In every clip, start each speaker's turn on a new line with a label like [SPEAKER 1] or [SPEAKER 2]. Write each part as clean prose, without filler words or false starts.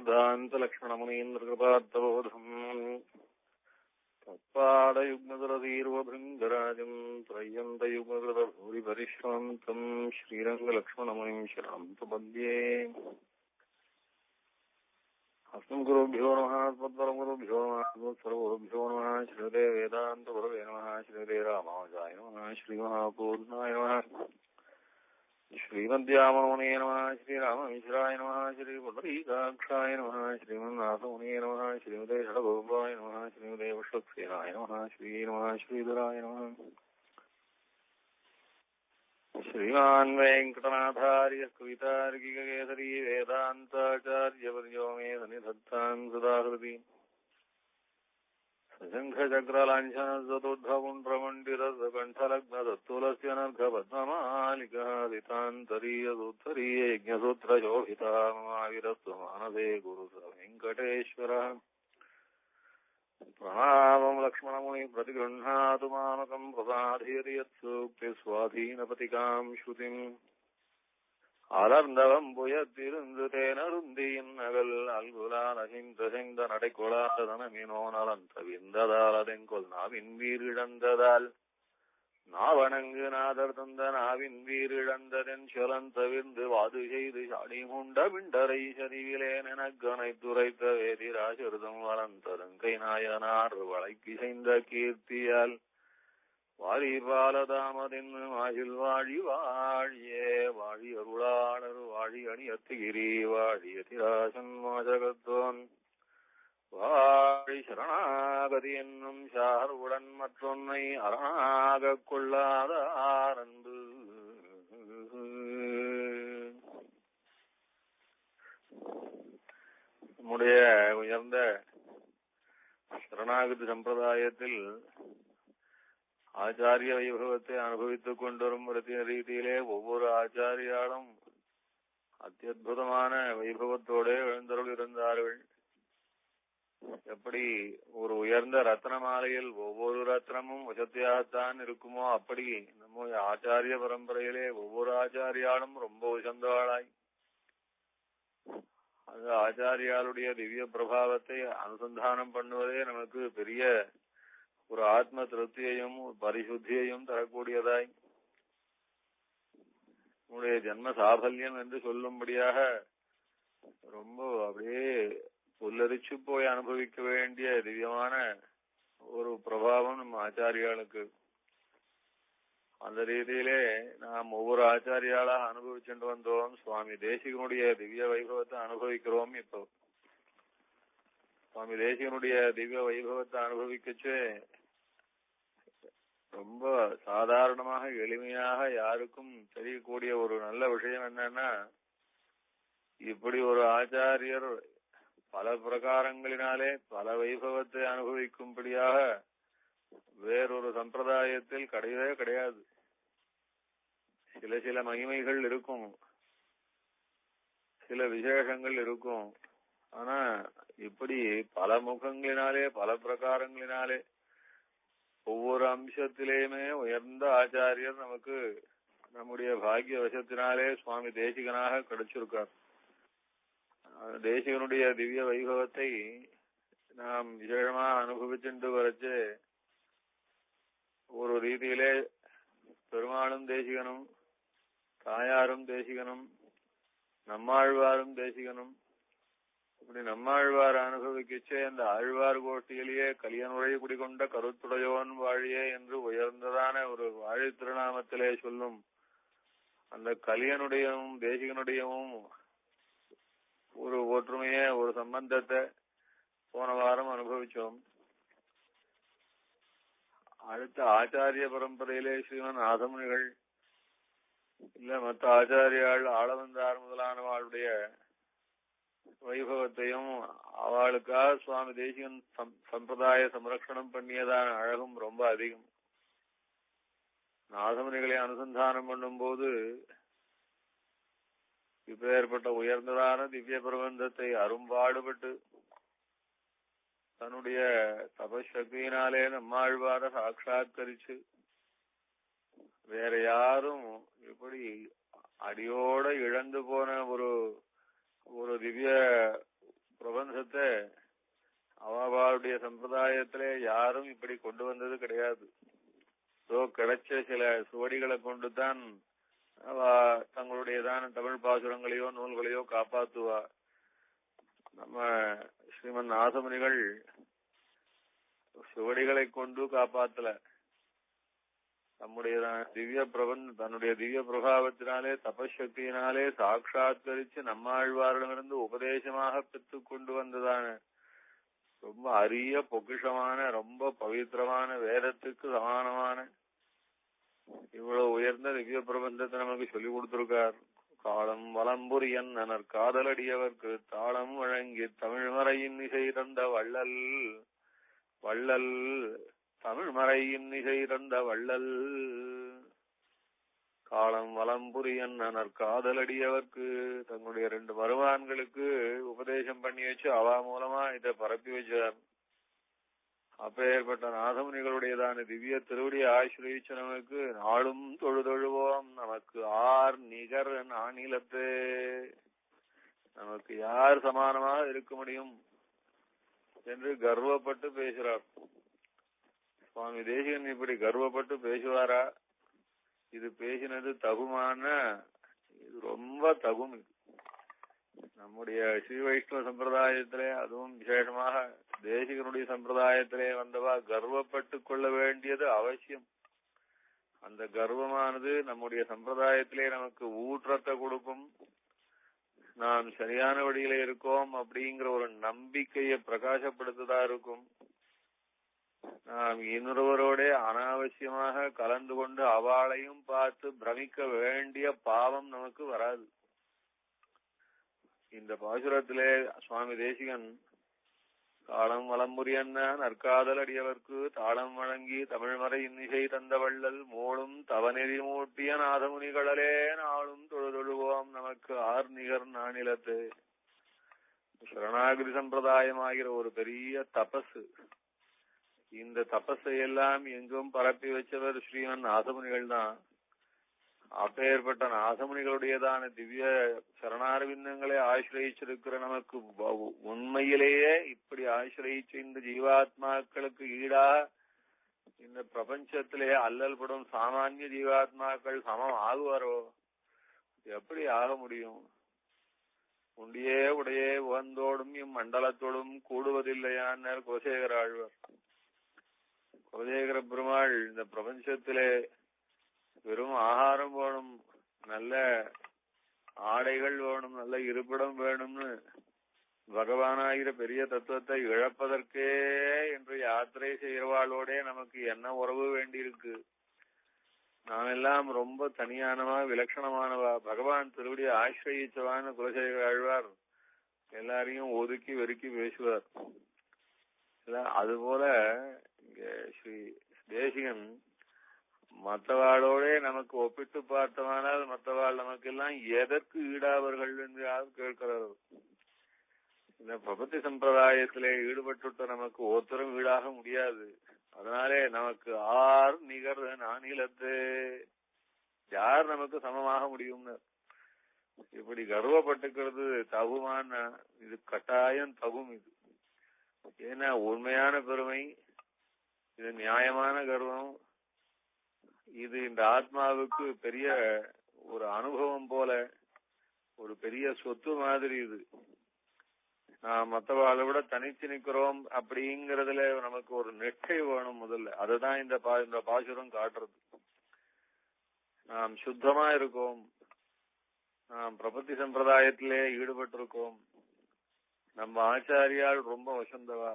[SPEAKER 1] வேதாந்தலக்ஷ்மணமுனீந்திரகிருபார்த்தபோதம் தத்பாதயுக்மதுரதீர்வபிருங்கராஜம் த்ரய்யந்தயுக்மதுரபூரிபரிஷ்ராந்தம் ஸ்ரீரங்கலக்ஷ்மணமுனிம் சரணம் பிரபத்யே. அஸ்மத்குருभ्यो நமः பத்மகுருभ्यो நமः சர்வகுருभ्यो நமः. ஸ்ரீமதே வேதாந்தகுரவே நமः. ஸ்ரீமதே ராமானுஜாய நமः. ஸ்ரீமஹாபூர்ணாய நமः. श्रीमद्याममुने नमः. श्रीराममिश्राय नमः. श्रीपुण्डरीकाक्षाय नमः. श्रीमन्नाथमुने नमः. श्रीमते षडगोपाय नमः. श्रीमते विश्वक्सेनाय नमः. श्रीनमः श्रीधराय नमः. श्रीमान् वेङ्कटनाथार्य कवितार्किककेसरी वेदान्ताचार्यवर्यो मे सन्निधत्तां सदाहृति. शङ्खचक्रालाञ्छनसतुद्धपुण्ड्रमण्डिरकण्ठलग्नदत्तुलस्य नर्घपद्ममालिकादितान्तरीयसूत्तरीयज्ञसूत्रशोभिता ममाविरस्तु मानसे गुरुस वेङ्कटेश्वरः. प्रणामं लक्ष्मणमुनि प्रतिगृह्णातु मामकं प्रसादयति यत्सूक्तिस्वाधीनपतिकां श्रुतिम्. அலர்ந்தவம்புயத்திருந்து தேனருந்தியின் நகல் அல்குலாலகிந்த செந்த நடைக்கொளாதனமினோ நலந்த விந்ததால் அதெங்கொல் நாவின் வீரிழந்ததால் நாவணங்கு நாதர் தந்த நாவின் வீரிழந்ததென் சொலந்தவிர்ந்து வாது செய்து சாடி முண்ட விண்டரை சரிவிலேன் எனக்கனை துரைத்த வேதிராசிருதம் வளர்ந்தருங்கை நாயனார் வளைக்கிசைந்த கீர்த்தியால் வாழிபாலதாமதின் மாயில் வாழி வாழியே வாழி அருளாளர் வாழி அணியத்திகிரி வாழி அதிராசன் மாஜகத்தோன் வாழி சரணாகதி என்னும் சார்வுடன் மற்றொன்னை அரணாக கொள்ளாத ஆரன்பு. நம்முடைய உயர்ந்த சரணாகதி சம்பிரதாயத்தில் ஆச்சாரிய வைபவத்தை அனுபவித்துக் கொண்டுவரும் ரீதியிலே ஒவ்வொரு ஆச்சாரியாலும் அத்தியுதமான வைபவத்தோடு எழுந்தருள் இருந்தார்கள். எப்படி ஒரு உயர்ந்த ரத்ன மாலையில் ஒவ்வொரு ரத்னமும் வசத்தியாகத்தான் இருக்குமோ அப்படி நம்ம ஆச்சாரிய பரம்பரையிலே ஒவ்வொரு ஆச்சாரியாலும் ரொம்ப உசந்தவாளாய் அந்த ஆச்சாரியாளுடைய திவ்ய பிரபாவத்தை அனுசந்தானம் பண்ணுவதே நமக்கு பெரிய ஒரு ஆத்ம திருப்தியையும் பரிசுத்தியையும் தரக்கூடியதாய் உன்னுடைய ஜன்ம சாபல்யம் என்று சொல்லும்படியாக ரொம்ப அப்படியே புல்லரிச்சு போய் அனுபவிக்க வேண்டிய திவ்யமான ஒரு பிரபாவம் நம்ம ஆச்சாரியாளுக்கு. அந்த ரீதியிலே நாம் ஒவ்வொரு ஆச்சாரியாளாக அனுபவிச்சுட்டு வந்தோம். சுவாமி தேசிகனுடைய திவ்ய வைபவத்தை அனுபவிக்கிறோம். இப்போ சுவாமி தேசிகனுடைய திவ்ய வைபவத்தை அனுபவிக்கச்சு ரொம்ப சாதாரணமாக எளிமையாக யாருக்கும் தெரியக்கூடிய ஒரு நல்ல விஷயம் என்னன்னா, இப்படி ஒரு ஆச்சாரியர் பல பிரகாரங்களினாலே பல வைபவத்தை அனுபவிக்கும்படியாக வேறொரு சம்பிரதாயத்தில் கிடையவே கிடையாது. சில சில மகிமைகள் இருக்கும், சில விசேஷங்கள் இருக்கும். ஆனா இப்படி பல முகங்களினாலே பல பிரகாரங்களினாலே ஒவ்வொரு அம்சத்திலேயுமே உயர்ந்த ஆச்சாரியர் நமக்கு நம்முடைய பாக்கிய வசத்தினாலே சுவாமி தேசிகனாக கிடைச்சிருக்கார். தேசிகனுடைய திவ்ய வைபவத்தை நாம் விசேஷமா அனுபவிச்சுட்டு வரச்சு ஒரு ரீதியிலே பெருமாளும் தேசிகனும் தாயாரும் தேசிகனும் நம்மாழ்வாரும் தேசிகனும் இப்படி நம்மாழ்வார் அனுபவிக்கச்சே அந்த ஆழ்வார் கோஷ்டியிலேயே கலியனுரை குடிகொண்ட கருத்துடையோன் வாழியே என்று உயர்ந்ததான ஒரு வாழி திருநாமத்திலே சொல்லும் அந்த கலியனுடையவும் தேசிகனுடையவும் ஒரு ஒற்றுமையே ஒரு சம்பந்தத்தை போன வாரம் அனுபவிச்சோம். அடுத்த ஆச்சாரிய பரம்பரையிலே ஸ்ரீமன் ஆதமுனிகள் இல்ல மற்ற ஆச்சாரியாள் ஆளவந்தார் முதலானவாளுடைய வைபவத்தையும் அவளுக்காக சுவாமி தேசிகன் சம்பிரதாய சம்ரக்ஷணம் பண்ணியதான அழகும் ரொம்ப அதிகம். நாதமுனிகளை அனுசந்தானம் பண்ணும் போது இப்ப ஏற்பட்ட உயர்ந்ததான திவ்ய பிரபந்தத்தை அரும்பாடுபட்டு தன்னுடைய தபசக்தியினாலே நம்மாழ்வார சாட்சாத்கரிச்சு வேற யாரும் இப்படி அடியோட இழந்து போன ஒரு திவ்ய பிரபஞ்சத்தை அவளுடைய சம்பிரதாயத்திலே யாரும் இப்படி கொண்டு வந்தது கிடையாது. கிடைச்ச சில சுவடிகளை கொண்டுதான் அவ தங்களுடையதான தமிழ் பாசுரங்களையோ நூல்களையோ காப்பாத்துவா. நம்ம ஸ்ரீமன் நாதமுனிகள் சுவடிகளை கொண்டு காப்பாத்தல, தன்னுடைய திவ்ய பிரபாவத்தினாலே தபசக்தியினாலே சாட்சாத்கரிச்சு நம்மாழ்வாரிடமிருந்து உபதேசமாக பெற்றுக் கொண்டு வந்ததான ரொம்ப அரிய பொக்கிஷமான ரொம்ப பவித்திரமான வேதத்துக்கு சமானமான இவ்வளவு உயர்ந்த திவ்ய பிரபந்தத்தை நமக்கு சொல்லிக் கொடுத்திருக்கார். காலம் வலம்புரியன் நனர் காதலடியவர்க்கு தாளம் வழங்கி தமிழ்மறையின் இசை தந்த வள்ளல் வள்ளல் தமிழ்மறையின் இசை தந்த வள்ளல். காலம் வலம்புரியன் நனர் காதலடியவர்க்கு தங்களுடைய 2 மருமான்களுக்கு உபதேசம் பண்ணி வச்சு அவா மூலமா இதை பரப்பி வச்சார். அப்பேற்பட்ட நாதமுனிகளுடையதான திவ்ய திருவடியை ஆசிரியச்சு நமக்கு நாளும் தொழுதொழுவோம். நமக்கு ஆர் நிகர் நானிலத்து, நமக்கு யார் சமானமாக இருக்க முடியும் என்று கர்வப்பட்டு பேசுறார் சுவாமி தேசிகன். இப்படி கர்வப்பட்டு பேசுவாரா? இது பேசினது தகுமான, இது ரொம்ப தகும். இது நம்முடைய ஸ்ரீ வைஷ்ணவ சம்பிரதாயத்திலே, அதுவும் விசேஷமாக தேசிகனுடைய சம்பிரதாயத்திலே வந்தவா கர்வப்பட்டு கொள்ள வேண்டியது அவசியம். அந்த கர்வமானது நம்முடைய சம்பிரதாயத்திலே நமக்கு ஊற்றத்தை கொடுக்கும். நாம் சரியான வழியில இருக்கோம் அப்படிங்கிற ஒரு நம்பிக்கையை பிரகாசப்படுத்ததா இருக்கும். நாம் இன்னொருவரோட அனாவசியமாக கலந்து கொண்டு அவளையும் பார்த்து பிரமிக்க வேண்டிய பாவம் நமக்கு வராது. இந்த பாசுரத்திலே சுவாமி தேசிகன் காலம் வலம்புரியன்ன நற்காதல் அடியவர்க்கு தாளம் வழங்கி தமிழ்மறை இன்னிசை தந்த வள்ளல் மூளும் தவநெறி மூட்டிய நாதமுனிகளே நாளும் தொழுதொழுவோம். நமக்கு ஆர் நிகர் நானிலத்து. சரணாகிரி சம்பிரதாயமாகிற ஒரு பெரிய தபஸ். இந்த தபஸை எல்லாம் எங்கும் பரப்பி வச்சவர் ஸ்ரீமன் நாதமுனிகள் தான். அப்பேற்பட்ட நாதமுனிகளுடையதான திவ்ய சரணாரவிந்தங்களை ஆசிரியிச்சிருக்கிற நமக்கு உண்மையிலேயே இப்படி ஆசிரியிச்சு இந்த ஜீவாத்மாக்களுக்கு ஈடா இந்த பிரபஞ்சத்திலே அல்லல்படும் சாமானிய ஜீவாத்மாக்கள் சமம் ஆகுவாரோ? எப்படி ஆக முடியும்? உண்டியே உடையே உகந்தோடும் இம்மண்டலத்தோடும் கூடுவதில்லையான்னார் குலசேகர ஆழ்வார். குலசேகர பெருமாள் இந்த பிரபஞ்சத்திலே வெறும் ஆகாரம் வேணும், நல்ல ஆடைகள் வேணும், நல்ல இருப்பிடம் வேணும்னு பகவானாகிற பெரிய தத்துவத்தை இழப்பதற்கே என்று யாத்திரை செய்கிறவாளோட நமக்கு என்ன உறவு வேண்டியிருக்கு? நாம் எல்லாம் ரொம்ப தனியானவா, விலட்சணமானவா. பகவான் திருவடியை ஆசிரியிச்சவான்னு குலசேகர ஆழ்வார் எல்லாரையும் ஒதுக்கி வெறுக்கி பேசுவார். அதுபோல இங்க ஸ்ரீ தேசிகன் மற்றவாளோட நமக்கு ஒப்பிட்டு பார்த்தவானால் மற்றவாள் நமக்கு எல்லாம் எதற்கு ஈடாவர்கள் என்று யாரும் கேட்கிறார். இந்த பிரபத்தி சம்பிரதாயத்திலே ஈடுபட்டு நமக்கு ஒருத்தரும் ஈடாக முடியாது. அதனாலே நமக்கு ஆர் நிகர் நானிலத்து, யார் நமக்கு சமமாக முடியும்னு இப்படி கர்வப்பட்டுக்கிறது தகுமான, இது கட்டாயம் தகும். இது ஏன்னா உண்மையான பெருமை, இது நியாயமான கர்வம். இது இந்த ஆத்மாவுக்கு பெரிய ஒரு அனுபவம் போல, ஒரு பெரிய சொத்து மாதிரி. இது நாம் மற்றவாளை விட தனிச்சு நிக்கிறோம் அப்படிங்கறதுல நமக்கு ஒரு நெட்டை வேணும் முதல்ல. அதுதான் இந்த பாசுரம் காட்டுறது. நாம் சுத்தமா இருக்கோம், நாம் பிரபத்தி சம்பிரதாயத்திலே ஈடுபட்டிருக்கோம், நம்ம ஆச்சாரியால் ரொம்ப வசந்தவா,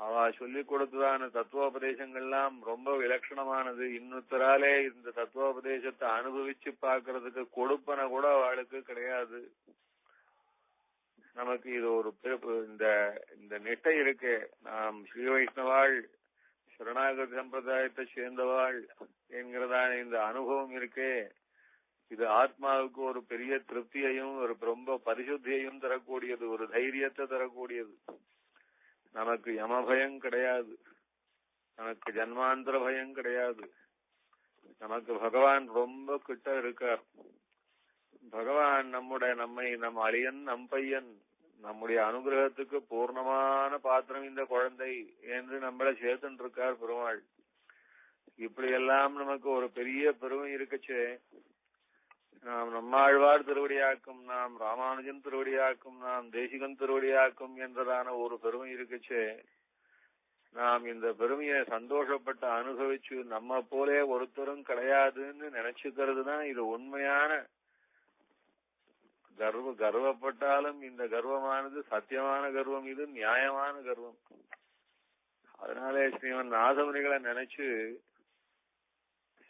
[SPEAKER 1] அவ சொல்லிக் கொடுத்ததான தத்துவோபதேசங்கள்லாம் ரொம்ப விலட்சணமானது. இன்னொருத்தராலே இந்த தத்துவோபதேசத்தை அனுபவிச்சு பாக்குறதுக்கு கொடுப்பன கூட அவளுக்கு கிடையாது. நமக்கு இது ஒரு இந்த நெட்டை இருக்கு. நாம் ஸ்ரீ வைஷ்ணவாள் சரணாகதி சம்பிரதாயத்தை சேர்ந்தவாள் என்கிறதான இந்த அனுபவம் இருக்கே, இது ஆத்மாவுக்கு ஒரு பெரிய திருப்தியையும் ஒரு ரொம்ப பரிசுத்தியையும் தரக்கூடியது, ஒரு தைரியத்தை தரக்கூடியது. நமக்கு யம பயம் கிடையாது, நமக்கு ஜன்மாந்திர பயம் கிடையாது. நமக்கு பகவான் ரொம்ப கிட்ட இருக்கார். பகவான் நம் அழியன் நம் பையன், நம்முடைய அனுகிரகத்துக்கு பூர்ணமான பாத்திரம் இந்த குழந்தை என்று நம்மள சேர்த்துட்டு இருக்கார் பெருமாள். இப்படி எல்லாம் நமக்கு ஒரு பெரிய பெருமை இருக்குச்சு. நாம் நம்மாழ்வார் திருவடியாக்கும், நாம் ராமானுஜன் திருவடியாக்கும், நாம் தேசிகன் திருவடியாக்கும் என்றதான ஒரு பெருமை இருக்குச்சு. நாம் இந்த பெருமையை சந்தோஷப்பட்டு அனுபவிச்சு நம்ம போலே ஒருத்தரும் கிடையாதுன்னு நினைச்சுக்கிறது தான் இது உண்மையான கர்வப்பட்டாலும் இந்த கர்வமானது சத்தியமான கர்வம், இது நியாயமான கர்வம். அதனாலே ஸ்ரீமன் நாதமுனிகளை நினைச்சு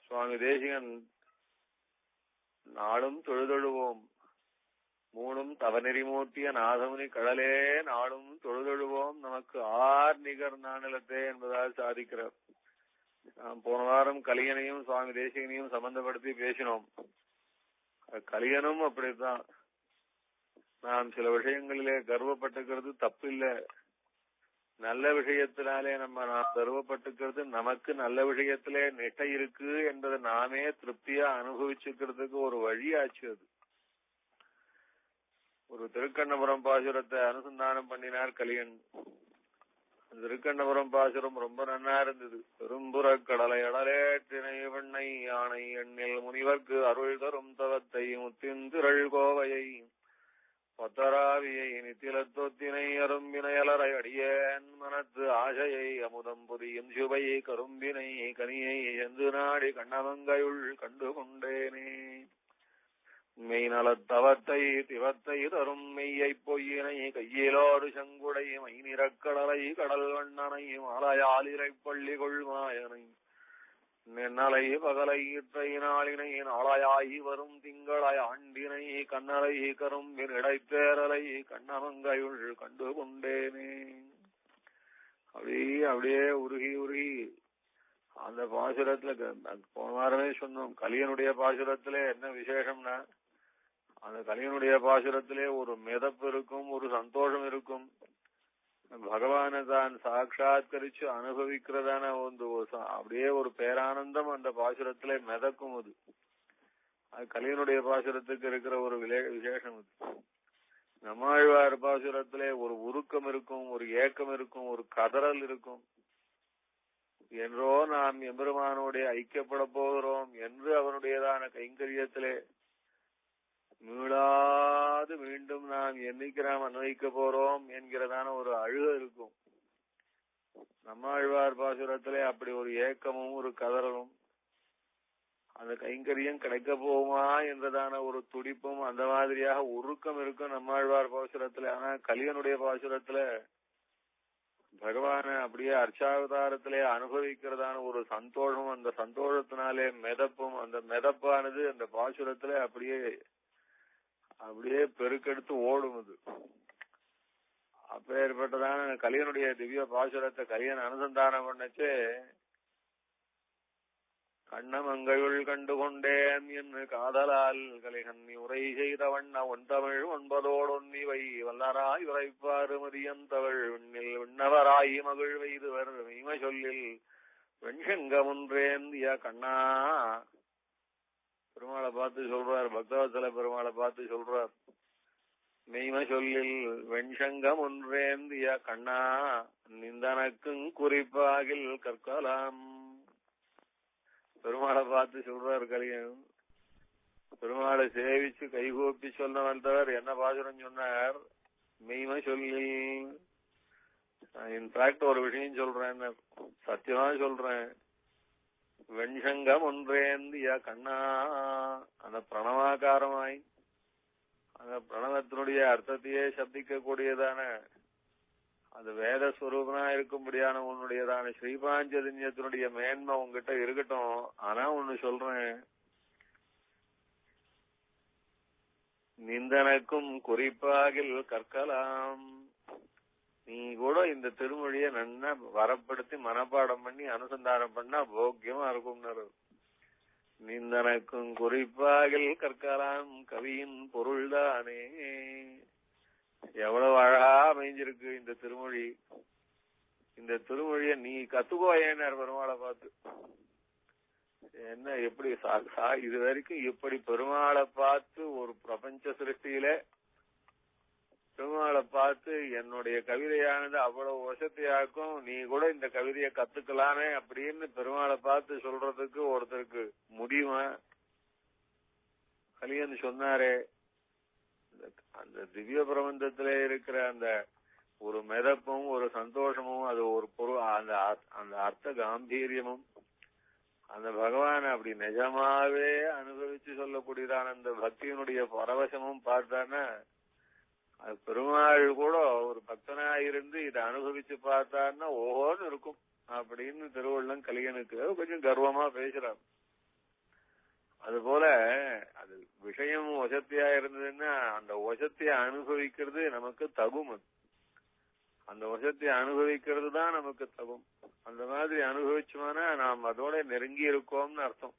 [SPEAKER 1] சுவாமி தேசிகன் நாளும் தொழுதொழுவோம், மூணும் தவநெறி மூட்டிய நாதமுனி கடலே நாளும் தொழுதொழுவோம், நமக்கு ஆர் நிகர் நானிலத்தே என்பதால் சாதிக்கிறார். நாம் போன வாரம் கலியனையும் சுவாமி தேசிகனையும் சம்பந்தப்படுத்தி பேசினோம். கலியனும் அப்படித்தான். நாம் சில விஷயங்களிலே கர்வப்பட்டுக்கிறது தப்பு இல்லை. நல்ல விஷயத்தினாலே நாம் கர்வப்பட்டுக்கிறது நமக்கு நல்ல விஷயத்திலே நிட்டை இருக்கு என்பதை நாமே திருப்தியா அனுபவிச்சுக்கிறதுக்கு ஒரு வழியாச்சு. அது ஒரு திருக்கண்ணபுரம் பாசுரத்தை அனுசந்தானம் பண்ணினார் கலியன். திருக்கண்ணபுரம் பாசுரம் ரொம்ப நன்னா இருந்தது. பெரும்புற கடலை அடலேற்றினை வெண்ணை யானை எண்ணில் முனிவர்க்கு அருள் தரும் தவத்தை முத்திந்திரள் கோவையை பத்தராவியை நித்திலத்தொத்தினை அரும்பினையலரை அடியேன் மனத்து ஆசையை அமுதம் புதியும் சுவை கரும்பினை கனியை எந்து நாடி கண்ணமங்கையுள் கண்டு கொண்டேனே. மெய் நலத்தவத்தை திவத்தை தரும் மெய்யை பொய்யினை கையிலோடு செங்குடை மை நிறக்கடலை கடல் வண்ணனை மாலையாலிரை பள்ளி கொள்மாயனை நென்னலை பகலை இற்றை நாளினை நாளையாகி வரும் திங்களாய் ஆண்டினை கண்ணலை கரும்பின் இடைத்தேரலை கண்ணமங்கையுள் கண்டு கொண்டேனே. அப்படியே உருகி உருகி அந்த பாசுரத்துல போன வாரமே சொன்னோம். கலியனுடைய பாசுரத்திலே என்ன விசேஷம்னா, அந்த கலியனுடைய பாசுரத்திலே ஒரு மிதப்பு இருக்கும், ஒரு சந்தோஷம் இருக்கும். பகவானை தான் சாட்சாத்கரிச்சு அனுபவிக்கிறதான அப்படியே ஒரு பேரானந்தம் அந்த பாசுரத்திலே மிதக்கும். அது கலியனுடைய பாசுரத்துக்கு இருக்கிற ஒரு விசேஷம். அது நம்மாழ்வார் பாசுரத்திலே ஒரு உருக்கம் இருக்கும், ஒரு ஏக்கம் இருக்கும், ஒரு கதறல் இருக்கும். என்றோ நாம் எம்பெருமானோடைய ஐக்கியப்பட போகிறோம் என்று அவனுடையதான கைங்கரியத்திலே மீளாது மீண்டும் நாம் என்னைக்கு நாம் அன்வைக்க போறோம் என்கிறதான ஒரு அழுக இருக்கும். நம்மாழ்வார் பாசுரத்திலே அப்படி ஒரு ஏக்கமும் ஒரு கதறலும், அந்த கைங்கரியம் கிடைக்க போகுமா என்றதான ஒரு துடிப்பும் அந்த மாதிரியாக உருக்கம் இருக்கும் நம்மாழ்வார் பாசுரத்திலே. ஆனா கலியனுடைய பாசுரத்துல பகவான அப்படியே அர்ச்சாவதாரத்திலே அனுபவிக்கிறதான ஒரு சந்தோஷம், அந்த சந்தோஷத்தினாலே மிதப்பும், அந்த மிதப்பானது அந்த பாசுரத்திலே அப்படியே பெருக்கெடுத்து ஓடும். அது அப்பேற்பட்டதான கலியனுடைய திவ்ய பாசுரத்தை கலியன் அனுசந்தானம் பண்ணச்சே, கண்ணமங்கையுள் கண்டு கொண்டேன் என்று காதலால் கலிகன் உரை செய்த வண்ண ஒன்றமிழ் ஒன்பதோடு ஒன்னிவை வல்லராய் உரைப்பாறு மதியந்தவள் விண்ணில் விண்ணவராய் மகிழ் வைதுவர் மெய்மை சொல்லில் வெண்செங்கமுன்றேந்திய கண்ணா. பெருமாளை பார்த்து சொல்றார், பக்தவத்சல பெருமாளை பார்த்து சொல்றார், மெய்மை சொல்லில் வெண்சங்கம் ஒன்றேந்திய கண்ணா நிந்தனக்கும் குறிப்பாகில் கற்கலாம். பெருமாளை பார்த்து சொல்றார் கலியன். பெருமாளை சேவிச்சு கைகூப்பி சொன்ன வந்தவர் என்ன பாசுரம் சொன்னார்? மெய்மை சொல்லில். இன்ஃபேக்ட் ஒரு விஷயம் சொல்றேன், சத்தியமா சொல்றேன். வெண்சங்கம் ஒன்றேந்திய கண்ணா, அந்த பிரணவாகாரமாய் அந்த பிரணவத்தினுடைய அர்த்தத்தையே சப்திக்க கூடியதான அந்த வேத ஸ்வரூபனா இருக்கும்படியான உன்னுடையதான ஸ்ரீபாஞ்சஜன்யத்தினுடைய மேன்மை உங்ககிட்ட இருக்கட்டும். ஆனா ஒண்ணு சொல்றேன், நிந்தனக்கும் குறிப்பாகில் கற்கலாம். நீ கூட இந்த திருமொழியை நன்னா வரப்படுத்தி மனப்பாடம் பண்ணி அனுசந்தானம் பண்ணா போக்கியமா இருக்கும். நிந்தனக்கும் குறிப்பாகில் கற்கலாம் கவியின் பொருள்தானே. எவ்வளவு அழகா அமைஞ்சிருக்கு இந்த திருமொழி. இந்த திருமொழிய நீ கத்துக்கோயேன்னார் பெருமாளை பார்த்து. என்ன எப்படி இது வரைக்கும் இப்படி பெருமாளை பார்த்து ஒரு பிரபஞ்ச சிருஷ்டியில பெருமாளை பார்த்து என்னுடைய கவிதையானது அவ்வளவு வசதியாக்கும், நீ கூட இந்த கவிதையை கத்துக்கலாமே அப்படின்னு பெருமாளை பார்த்து சொல்றதுக்கு ஒருத்தருக்கு முடியுமா? கலியன் சொன்னாரே, அந்த திவ்ய பிரபந்தத்திலே இருக்கிற அந்த ஒரு மிதப்பும் ஒரு சந்தோஷமும் அது ஒரு பொருள், அந்த அர்த்த காம்பீரியமும் அந்த பகவான் அப்படி நிஜமாவே அனுபவிச்சு சொல்லக்கூடியதான அந்த பக்தியினுடைய பரவசமும் பார்த்தான்னா அது பெருமாள் கூட ஒரு பக்தனா இருந்து இதை அனுபவிச்சு பார்த்தான்னா ஓஹோன்னு இருக்கும் அப்படின்னு திருவள்ளுவன் கலியனுக்கு கொஞ்சம் கர்வமா பேசுறான். அது போல அது விஷயம் வசத்தியா இருந்ததுன்னா அந்த வசத்திய அனுபவிக்கிறது நமக்கு தகும். அந்த வசத்தை அனுபவிக்கிறது தான் நமக்கு தகும். அந்த மாதிரி அனுபவிச்சோம்னா நாம் அதோட நெருங்கி இருக்கோம்னு அர்த்தம்.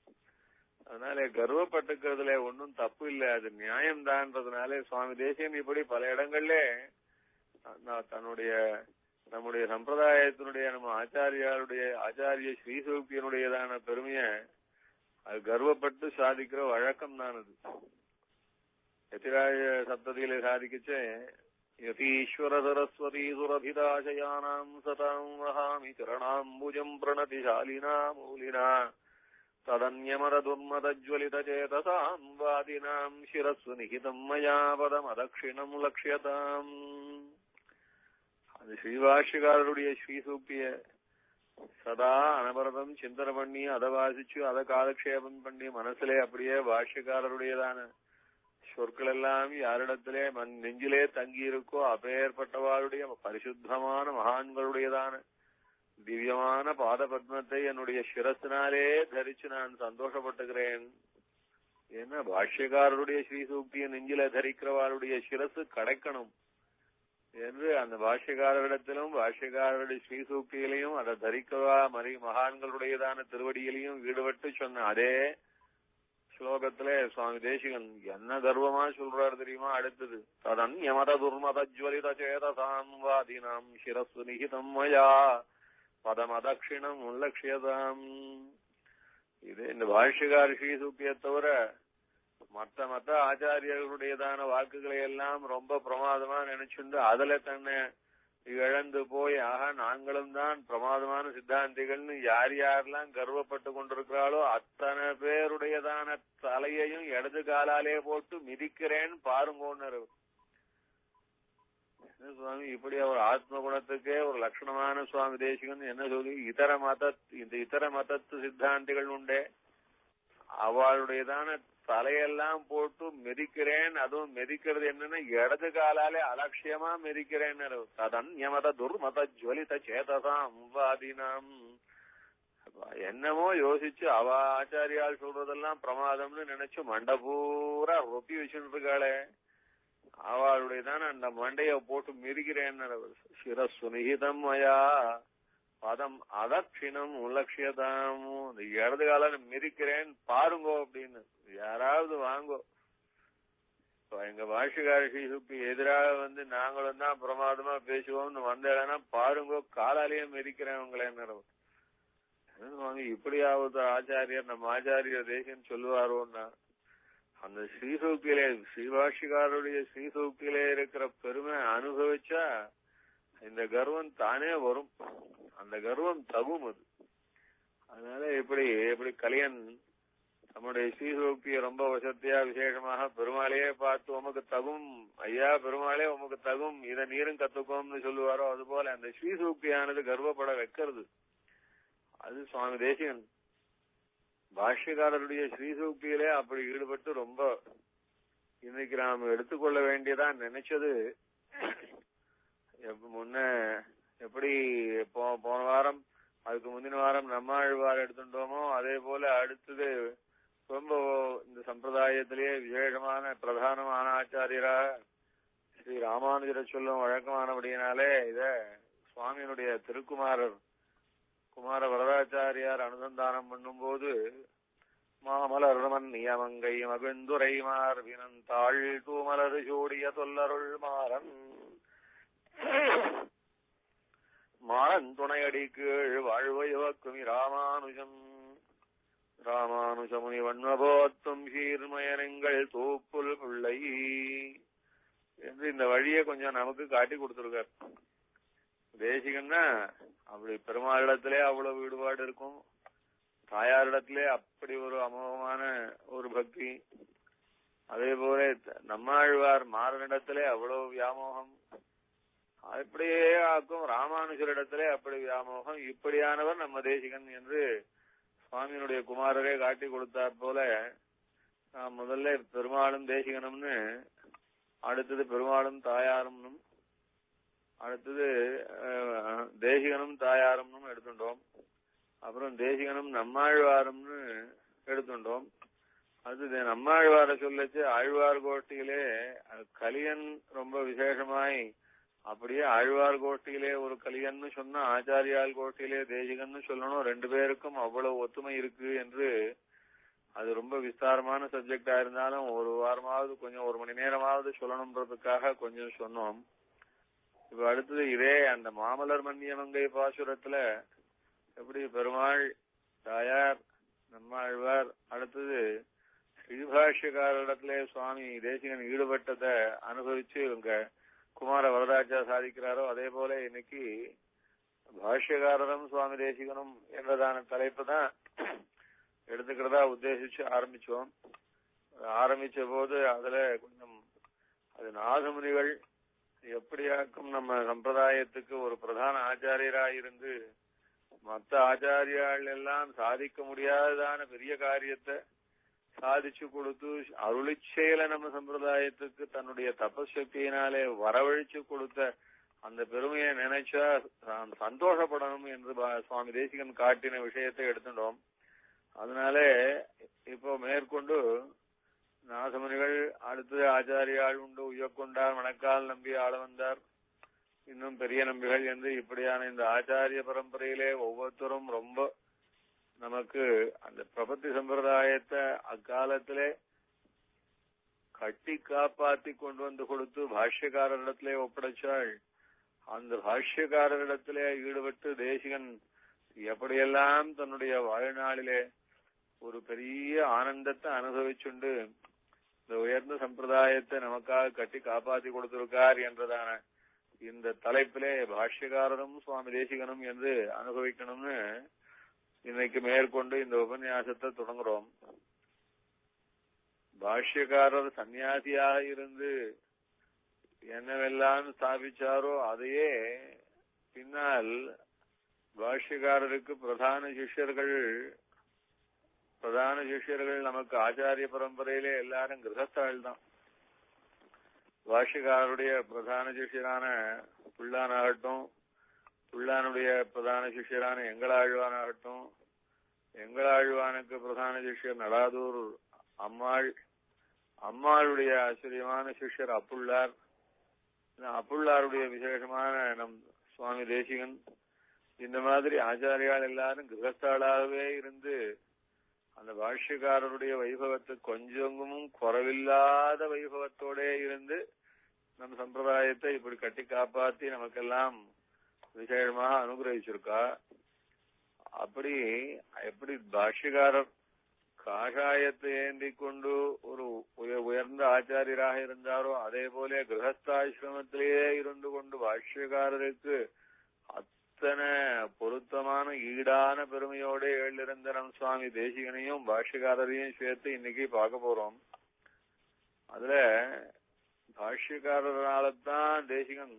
[SPEAKER 1] அதனால கர்வப்பட்டுக்கிறதுல ஒன்னும் தப்பு இல்லை, அது நியாயம்தான்றதுனாலே சுவாமி தேசிகன் இப்படி பல இடங்கள்ல நம்முடைய சம்பிரதாயத்தினுடைய நம்ம ஆச்சாரிய ஸ்ரீசூக்தியினுடையதான பெருமைய அது கர்வப்பட்டு சாதிக்கிற வழக்கம் தான். அது யதிராஜ சப்ததியில சாதிக்கச்சே யதீஸ்வர சரஸ்வதி சுரபிதாசயானாம் சதாம் வஹாமி சரணாம்புஜம் பிரணதிசாலினா மூலினா ததன்யமர துர்மதஜ்வலித சேதசாம் வாதினாம் சிரஸ்ஸு நிகிதம் மயா பதமதக்ஷிணம் லக்ஷ்யதாம். அது ஸ்ரீபாஷ்யக்காரருடைய ஸ்ரீசூக்திய சதா அனபரதம் சிந்தனை பண்ணி அதை வாசிச்சு அதை காலக்ஷேபம் பண்ணி மனசுலே அப்படியே பாஷ்யக்காரருடையதான சொற்கள் எல்லாம் யாரிடத்திலே நெஞ்சிலே தங்கி இருக்கோ அப்பேற்பட்டவாளுடைய பரிசுத்தமான மகான்களுடையதான திவ்யமான பாத பத்மத்தை என்னுடைய சிரசினாலே தரிச்சு நான் சந்தோஷப்பட்டுகிறேன். ஏன்னா பாஷ்யக்காரருடைய ஸ்ரீசூக்தியை நெஞ்சில தரிக்கிறவாளுடைய சிரசு கிடைக்கணும் என்று அந்த பாஷ்யக்காரரிடத்திலும் பாஷ்யக்காரருடைய ஸ்ரீசூக்தியிலையும் அதை தரிக்கவா மகான்களுடையதான திருவடியிலையும் ஈடுபட்டு சொன்ன அதே ஸ்லோகத்திலே சுவாமி தேசிகன் என்ன கர்வமா சொல்றாரு தெரியுமா? அடுத்தது ததன் யமத துர்மதஜ்வலித சேதசாம் வாதினாம் சிரஸ்ஸு நிகிதம் மயா பதமதக்ஷிணம் உல்லக்ஷ்யதாம். இது இந்த பாஷ்யக்கார ஸ்ரீசூக்தியை தவிர மத்த ஆச்சாரியர்களுடையதான வாக்குகளை எல்லாம் ரொம்ப பிரமாதமா நினைச்சுண்டு அதுல தன்னை இழந்து போய் ஆக நாங்களும் தான் பிரமாதமான சித்தாந்திகள்னு யாரெல்லாம் கர்வப்பட்டு கொண்டிருக்கிறாளோ அத்தனை பேருடையதான தலையையும் இடது காலாலே போட்டு மிதிக்கிறேன் பாருங்கோன்னு சுவாமி. இப்படி அவர் ஆத்ம குணத்துக்கே ஒரு லட்சணமான சுவாமி தேசிகன் என்ன சொல்லி இதர மதத்து சித்தாந்திகள் உண்டே அவளுடையதான தலையெல்லாம் போட்டு மெதிக்கிறேன். அதுவும் மெதிக்கிறது என்னன்னா இடது காலாலே அலட்சியமா மெதிக்கிறேன். ததன் யமத துர்மத ஜுவலித சேதசாம் வாதினாம். என்னமோ யோசிச்சு அவ ஆச்சாரியால் சொல்றதெல்லாம் பிரமாதம்னு நினைச்சு மண்டை பூரா ரொப்பி வச்சுட்டு இருக்காளே அவளுடையதான அந்த மண்டைய போட்டு மிதிக்கிறேன். சிரஸ்ஸு நிகிதம் மயா பதம் அதக்ஷிணம் உலக்ஷ்யதாம். இந்த இடது கால மிதிக்கிறேன் பாருங்கோ அப்படின்னு யாராவது வாங்கோ. எங்க பாஷ்யக்கார ஸ்ரீசுக்தி எதிராக நாங்களும் தான் பிரமாதமா பேசுவோம்னு வந்தேன்னா பாருங்கோ காலாலேயே மிதிக்கிறேன் உங்களை. இப்படியாவது ஆச்சாரியர் நம்ம ஆச்சாரியர் தேசியம் சொல்லுவாரோன்னா அந்த ஸ்ரீசூக்தியிலே ஸ்ரீபாஷ்யக்காரருடைய ஸ்ரீசூக்தியிலே இருக்கிற பெருமை அனுபவிச்சா இந்த கர்வம் தானே வரும். அந்த கர்வம் தகும். அது அதனால எப்படி கலியன் நம்முடைய ஸ்ரீசூக்தியை ரொம்ப வசதியா விசேஷமாக பெருமாளையே பார்த்து உமக்கு தகும் ஐயா, பெருமாளே உமக்கு தகும், இதை நீரும் கத்துக்கோம்னு சொல்லுவாரோ அதுபோல அந்த ஸ்ரீசூக்தியானது கர்வப்பட வைக்கிறது. அது சுவாமி தேசிகன் பாஷ்யக்காரருடைய ஸ்ரீசூக்தியிலே அப்படி ஈடுபட்டு ரொம்ப இன்னைக்கு நாம் எடுத்துக்கொள்ள வேண்டியதான் நினைச்சது. எப்படி போன வாரம் அதுக்கு முந்தின வாரம் நம்மாழ்வார் எடுத்துட்டோமோ அதே போல அடுத்தது ரொம்ப இந்த சம்பிரதாயத்திலேயே விசேஷமான பிரதானமான ஆச்சாரியராக ஸ்ரீ ராமானுஜரை சொல்லும் வழக்கமானபடியினாலே இத சுவாமியினுடைய குமார வரதாச்சாரியார் அனுசந்தானம் பண்ணும் போது மாமலர்மன் நியமங்கை மகிழ்ந்துரை மார்பினந்தாள் தூமலர் சூடிய தொல்லருள் மாறன் துணையடி கீழ் வாழ்வையுவக்கும் ராமானுஜமுனி வன்மபோத்தும் சீர்மயனங்கள் தூப்புல் பிள்ளை என்று இந்த வழியை கொஞ்சம் நமக்கு காட்டி கொடுத்திருக்கார். தேசிகன்னா அப்படி பெருமாளிடத்திலே அவ்வளவு ஈடுபாடு இருக்கும், தாயாரிடத்திலே அப்படி ஒரு அமோகமான ஒரு பக்தி, அதே போல நம்மாழ்வார் மாறனிடத்திலே அவ்வளவு வியாமோகம், அப்படியே ஆக்கும் ராமானுஜரிடத்திலே அப்படி வியாமோகம். இப்படியானவர் நம்ம தேசிகன் என்று சுவாமியினுடைய குமாரரே காட்டி கொடுத்தார் போல முதல்ல பெருமாளும் தேசிகனும்னு, அடுத்தது பெருமாளும் தாயாரும், அடுத்தது தேசிகனும் தாயாரும் எடுத்துட்டோம். அப்புறம் தேசிகனும் நம்மாழ்வாரும்னு எடுத்துட்டோம். அது நம்மாழ்வார சொல்லச்சு ஆழ்வார் கோஷ்டியிலே கலியன் ரொம்ப விசேஷமாய், அப்படியே ஆழ்வார் கோஷ்டியிலே ஒரு கலியன்னு சொன்னா ஆச்சாரியால் கோஷ்டியிலே தேசிகன்னு சொல்லணும். ரெண்டு பேருக்கும் அவ்வளவு ஒத்துமை இருக்கு என்று அது ரொம்ப விஸ்தாரமான சப்ஜெக்டா இருந்தாலும் ஒரு வாரமாவது கொஞ்சம் ஒரு மணி நேரமாவது சொல்லணும்ன்றதுக்காக கொஞ்சம் சொன்னோம். இப்ப அடுத்தது இதே அந்த மாமலர் மன்னியமங்கை பாசுரத்துல எப்படி பெருமாள் தாயார் நம்மாழ்வார், அடுத்தது ஸ்ரீபாஷ்யக்காரிடத்திலே சுவாமி தேசிகன் ஈடுபட்டதை அனுபவிச்சு இவங்க குமார வரதாச்சா சாதிக்கிறாரோ, அதே போல இன்னைக்கு பாஷ்யக்காரரும் சுவாமி தேசிகனும் என்றதான தலைப்பு தான் எடுத்துக்கிறதா உத்தேசிச்சு ஆரம்பிச்சோம். ஆரம்பிச்ச போது அதுல கொஞ்சம் அது நாதமுனிகள் எப்படியாக்கும் நம்ம சம்பிரதாயத்துக்கு ஒரு பிரதான ஆச்சாரியராயிருந்து மற்ற ஆச்சாரியால் எல்லாம் சாதிக்க முடியாததான பெரிய காரியத்தை சாதிச்சு கொடுத்து அருளிச்செயல நம்ம சம்பிரதாயத்துக்கு தன்னுடைய தபசக்தியினாலே வரவழைச்சு கொடுத்த அந்த பெருமையை நினைச்சா சந்தோஷப்படணும் என்று சுவாமி தேசிகன் காட்டின விஷயத்தை எடுத்துட்டோம். அதனாலே இப்போ மேற்கொண்டு நாதமுனிகள், அடுத்தது ஆச்சாரியாள் உண்டு, உயக்கொண்டார், மணக்கால் நம்பி ஆள வந்தார், இன்னும் பெரிய நம்பிகள் என்று இப்படியான இந்த ஆச்சாரிய பரம்பரையிலே ஒவ்வொருத்தரும் ரொம்ப நமக்கு அந்த பிரபத்தி சம்பிரதாயத்தை அக்காலத்திலே கட்டி காப்பாத்தி கொண்டு வந்து கொடுத்து பாஷ்யக்காரரிடத்திலே ஒப்படைச்சாள். அந்த பாஷ்யக்காரரிடத்திலே ஈடுபட்டு தேசிகன் எப்படியெல்லாம் தன்னுடைய வாழ்நாளிலே ஒரு பெரிய ஆனந்தத்தை அனுபவிச்சுண்டு இந்த உயர்ந்த சம்பிரதாயத்தை நமக்காக கட்டி காப்பாத்தி கொடுத்திருக்கார் என்றதான இந்த தலைப்பிலே பாஷ்யக்காரரும் சுவாமி தேசிகனும் என்று அனுபவிக்கணும்னு இன்னைக்கு மேற்கொண்டு இந்த உபன்யாசத்தை தொடங்குறோம். பாஷ்யக்காரர் சன்னியாசியாக இருந்து என்னவெல்லாம் ஸ்தாபிச்சாரோ அதையே பின்னால் பாஷ்யக்காரருக்கு பிரதான சிஷ்யர்கள் நமக்கு ஆச்சாரிய பரம்பரையிலே எல்லாரும் கிரகஸ்தாள் தான். பாஷ்யக்காரருடைய பிரதான சிஷ்யரான புல்லானாகட்டும், புல்லானுடைய பிரதான சிஷ்யரான எங்களாழ்வானாகட்டும், எங்களாழ்வானுக்கு பிரதான சிஷ்யர் நடாதூர் அம்மாள், அம்மாளுடைய ஆச்சரியமான சிஷ்யர் அப்புள்ளார், அப்புள்ளாருடைய விசேஷமான நம் சுவாமி தேசிகன், இந்த மாதிரி ஆச்சாரியால் எல்லாரும் கிரகஸ்தாளாகவே இருந்து அந்த பாஷ்யக்காரருடைய வைபவத்தை கொஞ்சமும் குறைவில்லாத வைபவத்தோட இருந்து நம் சம்பிரதாயத்தை இப்படி கட்டி காப்பாத்தி நமக்கெல்லாம் விசேஷமாக அனுகிரகிச்சிருக்கா. அப்படி எப்படி பாஷ்யக்காரர் காஷாயத்தை ஏந்தி கொண்டு ஒரு உயர்ந்த ஆச்சாரியராக இருந்தாரோ அதே போல கிரகஸ்தாசிரமத்திலேயே இருந்து கொண்டு பாஷ்யக்காரருக்கு அத்தனை பொருத்தமான ஈடான பெருமையோட எழுந்திருந்த நம் சுவாமி தேசிகனையும் பாஷ்யக்காரரையும் சேர்த்து இன்னைக்கு பார்க்க போறோம். அதுல பாஷ்யக்காரரால்தான் தேசிகன்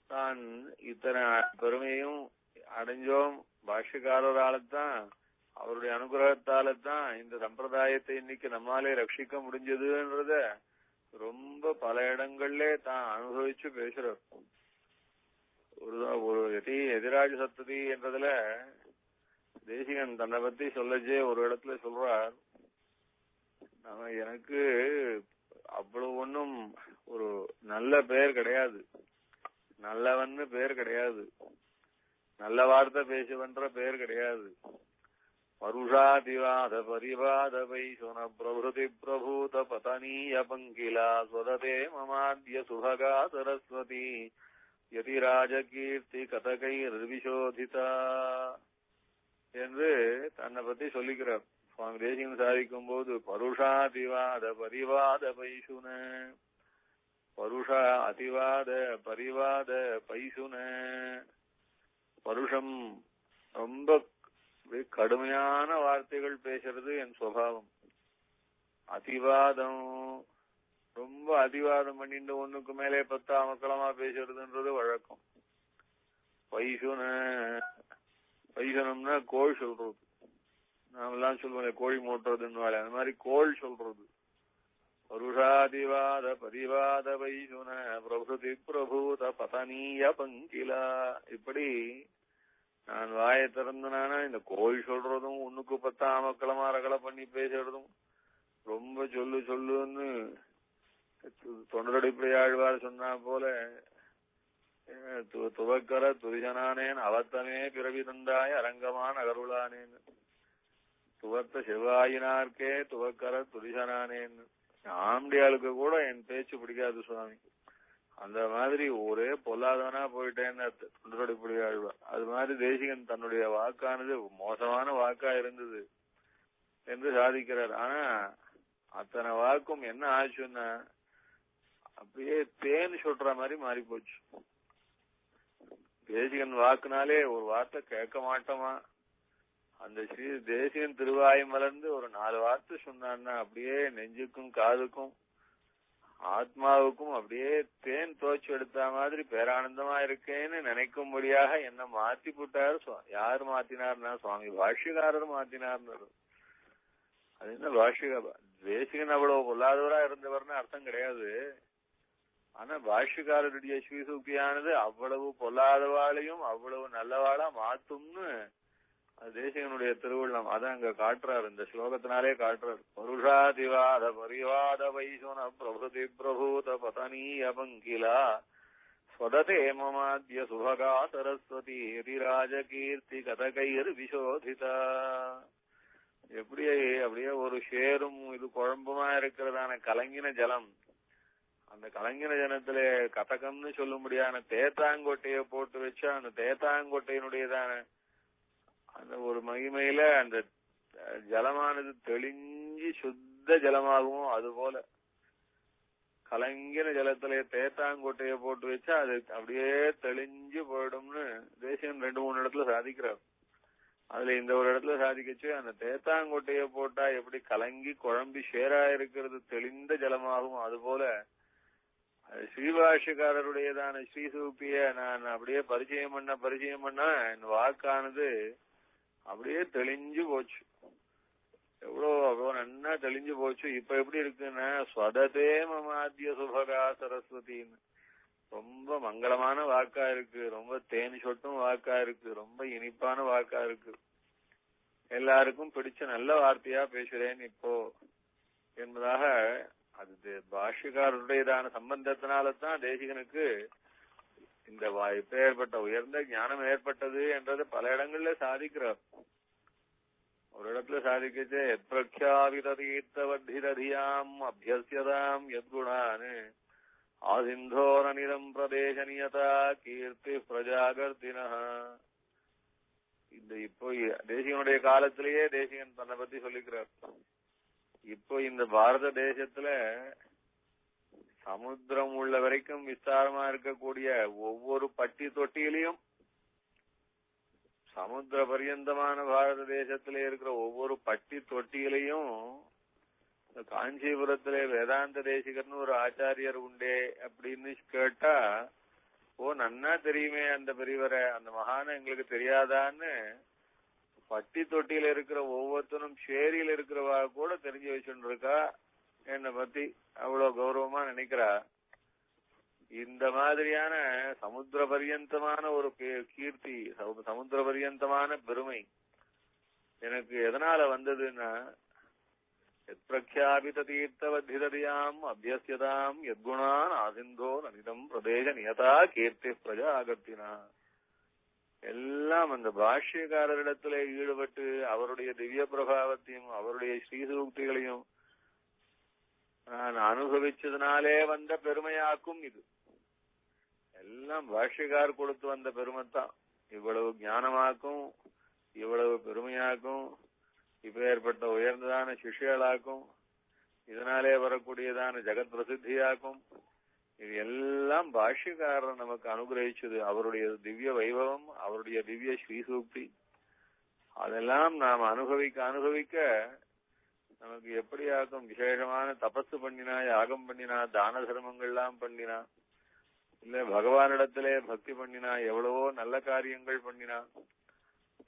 [SPEAKER 1] தான் இத்தனை பெருமையும் அடைஞ்சோம். பாஷ்யக்காரரால்தான் அவருடைய அனுகிரகத்தால்தான் இந்த சம்பிரதாயத்தை இன்னைக்கு நம்மாலே ரட்சிக்க முடிஞ்சதுன்றத ரொம்ப பல இடங்கள்ல தான் அனுபவிச்சு பேசுறார். ஒரு எதிராஜ சத்ததி என்றதுல தேசிகன் தன்னை பத்தி சொல்லச்சே ஒரு இடத்துல சொல்றார், எனக்கு அவ்வளவு ஒன்னும் ஒரு நல்ல பெயர் கிடையாது, நல்லவன்னு பெயர் கிடையாது, நல்ல வார்த்தை பேசுவன்ற பெயர் கிடையாது. பருஷாதிவாத பரிவாத வைசுன பிரபுதி பிரபூத பதனீய பங்கிலா ஸ்வததே மமாத்ய சுபகா சரஸ்வதி யதிராஜ கீர்த்தி கதகை விசோதிதா என்று தன்னை பத்தி சொல்லிக்கிறார். சுவாமி தேசிகன் சாதிக்கும் போது பருஷாதிவாத பரிவாத வைசுன பருஷா அதிவாத பரிவாத பைசுன. பருஷம் ரொம்ப கடுமையான வார்த்தைகள் பேசுறது என் சுபாவம். அதிவாதம் ரொம்ப அதிவாதம் பண்ணிட்டு ஒண்ணுக்கு மேலே 10 அமக்களமா பேசுறதுன்றது வழக்கம். பைசுன, பைசனம்னா கோள் சொல்றது. நாமெல்லாம் சொல்லுவோம் கோழி மூட்டுறதுன்னு, அந்த மாதிரி கோள் சொல்றது. பருஷாதிவாத பரிவாத வைசுன பிரபுதி பிரபூத பதனீய பங்கிலா. இப்படி நான் வாயை திறந்தனானா இந்த கோள் சொல்றதும் ஒண்ணுக்கு 10 அமக்களமா ரகலை பண்ணி பேசுறதும் ரொம்ப சொல்லுன்னு தொண்டரடிப்படி ஆழ்வார் சொன்னா போல துவக்கர துரிஜனானேன் அவத்தமே பிறவி தந்தாய் அரங்கமான அகருளானேன். துவத்த செவ்வாயினார்க்கே துவக்கர துரிஜனானேன். ஆம்பியாளுக்கு கூட என் பேச்சு பிடிக்காது சுவாமி. அந்த மாதிரி ஒரே பொல்லாதவனா போயிட்டேன்னு தொண்டரடிப்படி ஆழ்வார். அது மாதிரி தேசிகன் தன்னுடைய வாக்கானது மோசமான வாக்கா இருந்தது என்று சாதிக்கிறார். ஆனா அத்தனை வாக்கும் என்ன ஆச்சுன்னா அப்படியே தேன் சொல்ற மாதிரி மாறி போச்சு. தேசிகன் வாக்குனாலே ஒரு வார்த்தை கேட்க மாட்டோமா? அந்த ஸ்ரீ தேசிகன் திருவாய் மலர்ந்து ஒரு 4 வார்த்தை சொன்னான்னா அப்படியே நெஞ்சுக்கும் காதுக்கும் ஆத்மாவுக்கும் அப்படியே தேன் தோச்சு எடுத்த மாதிரி பேரானந்தமா இருக்கேன்னு நினைக்கும்படியாக என்ன மாத்தி போட்டாரு. யாரு மாத்தினார்னா சுவாமி பாஷ்யக்காரர் மாத்தினார்னு. அது என்ன பாஷ்யகா தேசிகன் அவ்வளவு பொல்லாதவரா இருந்தவர்னு அர்த்தம் கிடையாது. ஆனா பாஷ்யக்காரருடைய ஸ்ரீசூக்தியானது அவ்வளவு பொல்லாதவாளையும் அவ்வளவு நல்லவாளா மாத்தும்னு தேசிகனுடைய திருவுள்ளம். அதான் அங்க காட்டுறாரு, இந்த ஸ்லோகத்தினாலே காட்டுறாரு. பருஷாதிவாத பரிவாத வைசுன பிரபுதி பிரபூத பதனீய பங்கிலா ஸ்வததே மமாத்ய சுபகா சரஸ்வதி ராஜகீர்த்தி கதகைர் விசோதிதா. அப்படியே ஒரு ஷேரும் இது குழம்புமா இருக்கிறதான கலங்கின ஜலம், அந்த கலங்கின ஜலத்துல கதகம்னு சொல்லும்படியான தேத்தாங்கொட்டைய போட்டு வச்சா அந்த தேத்தாங்கொட்டையினுடையதான அந்த ஒரு மகிமையில அந்த ஜலமானது தெளிஞ்சு சுத்த ஜலமாகவும் அது போல கலங்கின ஜலத்துல தேத்தாங்கொட்டைய போட்டு வச்சா அது அப்படியே தெளிஞ்சு போயிடும்னு தேசியம் 2-3 இடத்துல சாதிக்கிறார். அதுல இந்த ஒரு இடத்துல சாதிக்கச்சு அந்த தேத்தாங்கொட்டைய போட்டா எப்படி கலங்கி குழம்பி ஷேரா இருக்கிறது தெளிந்த ஜலமாகும், அது போல ஸ்ரீபாஷ்யக்காரருடையதான ஸ்ரீசூக்திய நான் அப்படியே பரிச்சயம் பண்ண என் வாக்கானது அப்படியே தெளிஞ்சு போச்சு. அவ்வளோ நன்னா தெளிஞ்சு போச்சு. இப்ப எப்படி இருக்குன்னா ஸ்வததே மமாத்ய சுபகா சரஸ்வதின்னு ரொம்ப மங்களமான வாக்கா இருக்கு, ரொம்ப தேன் சொட்டும் வாக்கா இருக்கு, ரொம்ப இனிப்பான வாக்கா இருக்கு, எல்லாருக்கும் பிடிச்ச நல்ல வார்த்தையா பேசுறேன் இப்போ என்பதாக. அது பாஷ்யக்காரருடையதான சம்பந்தத்தினால்தான் தேசிகனுக்கு இந்த ஏற்பட்ட உயர்ந்த ஞானம் ஏற்பட்டது என்றது பல இடங்கள்ல சாதிக்கிறார். ஒரு இடத்துல சாதிக்கச்சே பிரக்யாவிதீர்த்தவர்திரதியாம் அபியஸ்யதாம் யத்குணான்னு ஆசிந்தோரநிதம் பிரதேசனியதா கீர்த்தி பிரஜாகர்த்தினா. இந்த இப்போ தேசிகனுடைய காலத்திலேயே தேசிகன் தன்னை பத்தி சொல்லிக்கிறார். இப்போ இந்த பாரத தேசத்துல சமுத்திரம் உள்ள வரைக்கும் விஸ்தாரமா இருக்கக்கூடிய ஒவ்வொரு பட்டி தொட்டியிலையும், சமுத்திர பரியந்தமான பாரத தேசத்திலே இருக்கிற ஒவ்வொரு பட்டி தொட்டியிலையும் காஞ்சிபுரத்திலே வேதாந்த தேசிகர்னு ஒரு ஆச்சாரியர் உண்டே அப்படின்னு கேட்டா, ஓ நன்னா தெரியுமே அந்த பெரியவரை, அந்த மகான எங்களுக்கு தெரியாதான்னு பட்டி தொட்டியில இருக்கிற ஒவ்வொருத்தரும் சேரியில இருக்கிறவா கூட தெரிஞ்சு வச்சுட்டு இருக்கா என்னை பத்தி அவ்வளவு கௌரவமா நினைக்கிறா. இந்த மாதிரியான சமுத்திர பரியந்தமான ஒரு கீர்த்தி, சமுத்திர பரியந்தமான பெருமை எனக்கு எதனால வந்ததுன்னா பிரக்யாபித தீர்த்தவதிரதியாம் அபியஸ்யதாம் யத்குணான் ஆசிந்தோ நனிதம் பிரதேச நியதா கீர்த்தி பிரஜாகர்த்தினா. எல்லாம் அந்த பாஷ்யக்காரரிடத்துல ஈடுபட்டு அவருடைய திவ்ய பிரபாவத்தையும் அவருடைய ஸ்ரீசூக்திகளையும் நான் அனுபவிச்சதுனாலே வந்த பெருமையாக்கும். இது எல்லாம் பாஷ்யக்கார் கொடுத்து வந்த பெருமைத்தான். இவ்வளவு ஞானமாக்கும், இவ்வளவு பெருமையாக்கும், இப்ப ஏற்பட்ட உயர்ந்ததான சிஷ்யலாக்கும், இதனாலே வரக்கூடியதான ஜெகத் பிரசித்தியாக்கும், இது எல்லாம் பாஷ்யக்காரர் நமக்கு அனுகிரகிச்சது. அவருடைய திவ்ய வைபவம், அவருடைய திவ்ய ஸ்ரீசூக்தி, அதெல்லாம் நாம் அனுபவிக்க நமக்கு எப்படியாக்கும் விசேஷமான தபசு பண்ணினா, யாகம் பண்ணினா, தான தர்மங்கள்லாம் பண்ணினா, இல்ல பகவானிடத்திலே பக்தி பண்ணினா, எவ்வளவோ நல்ல காரியங்கள் பண்ணினா,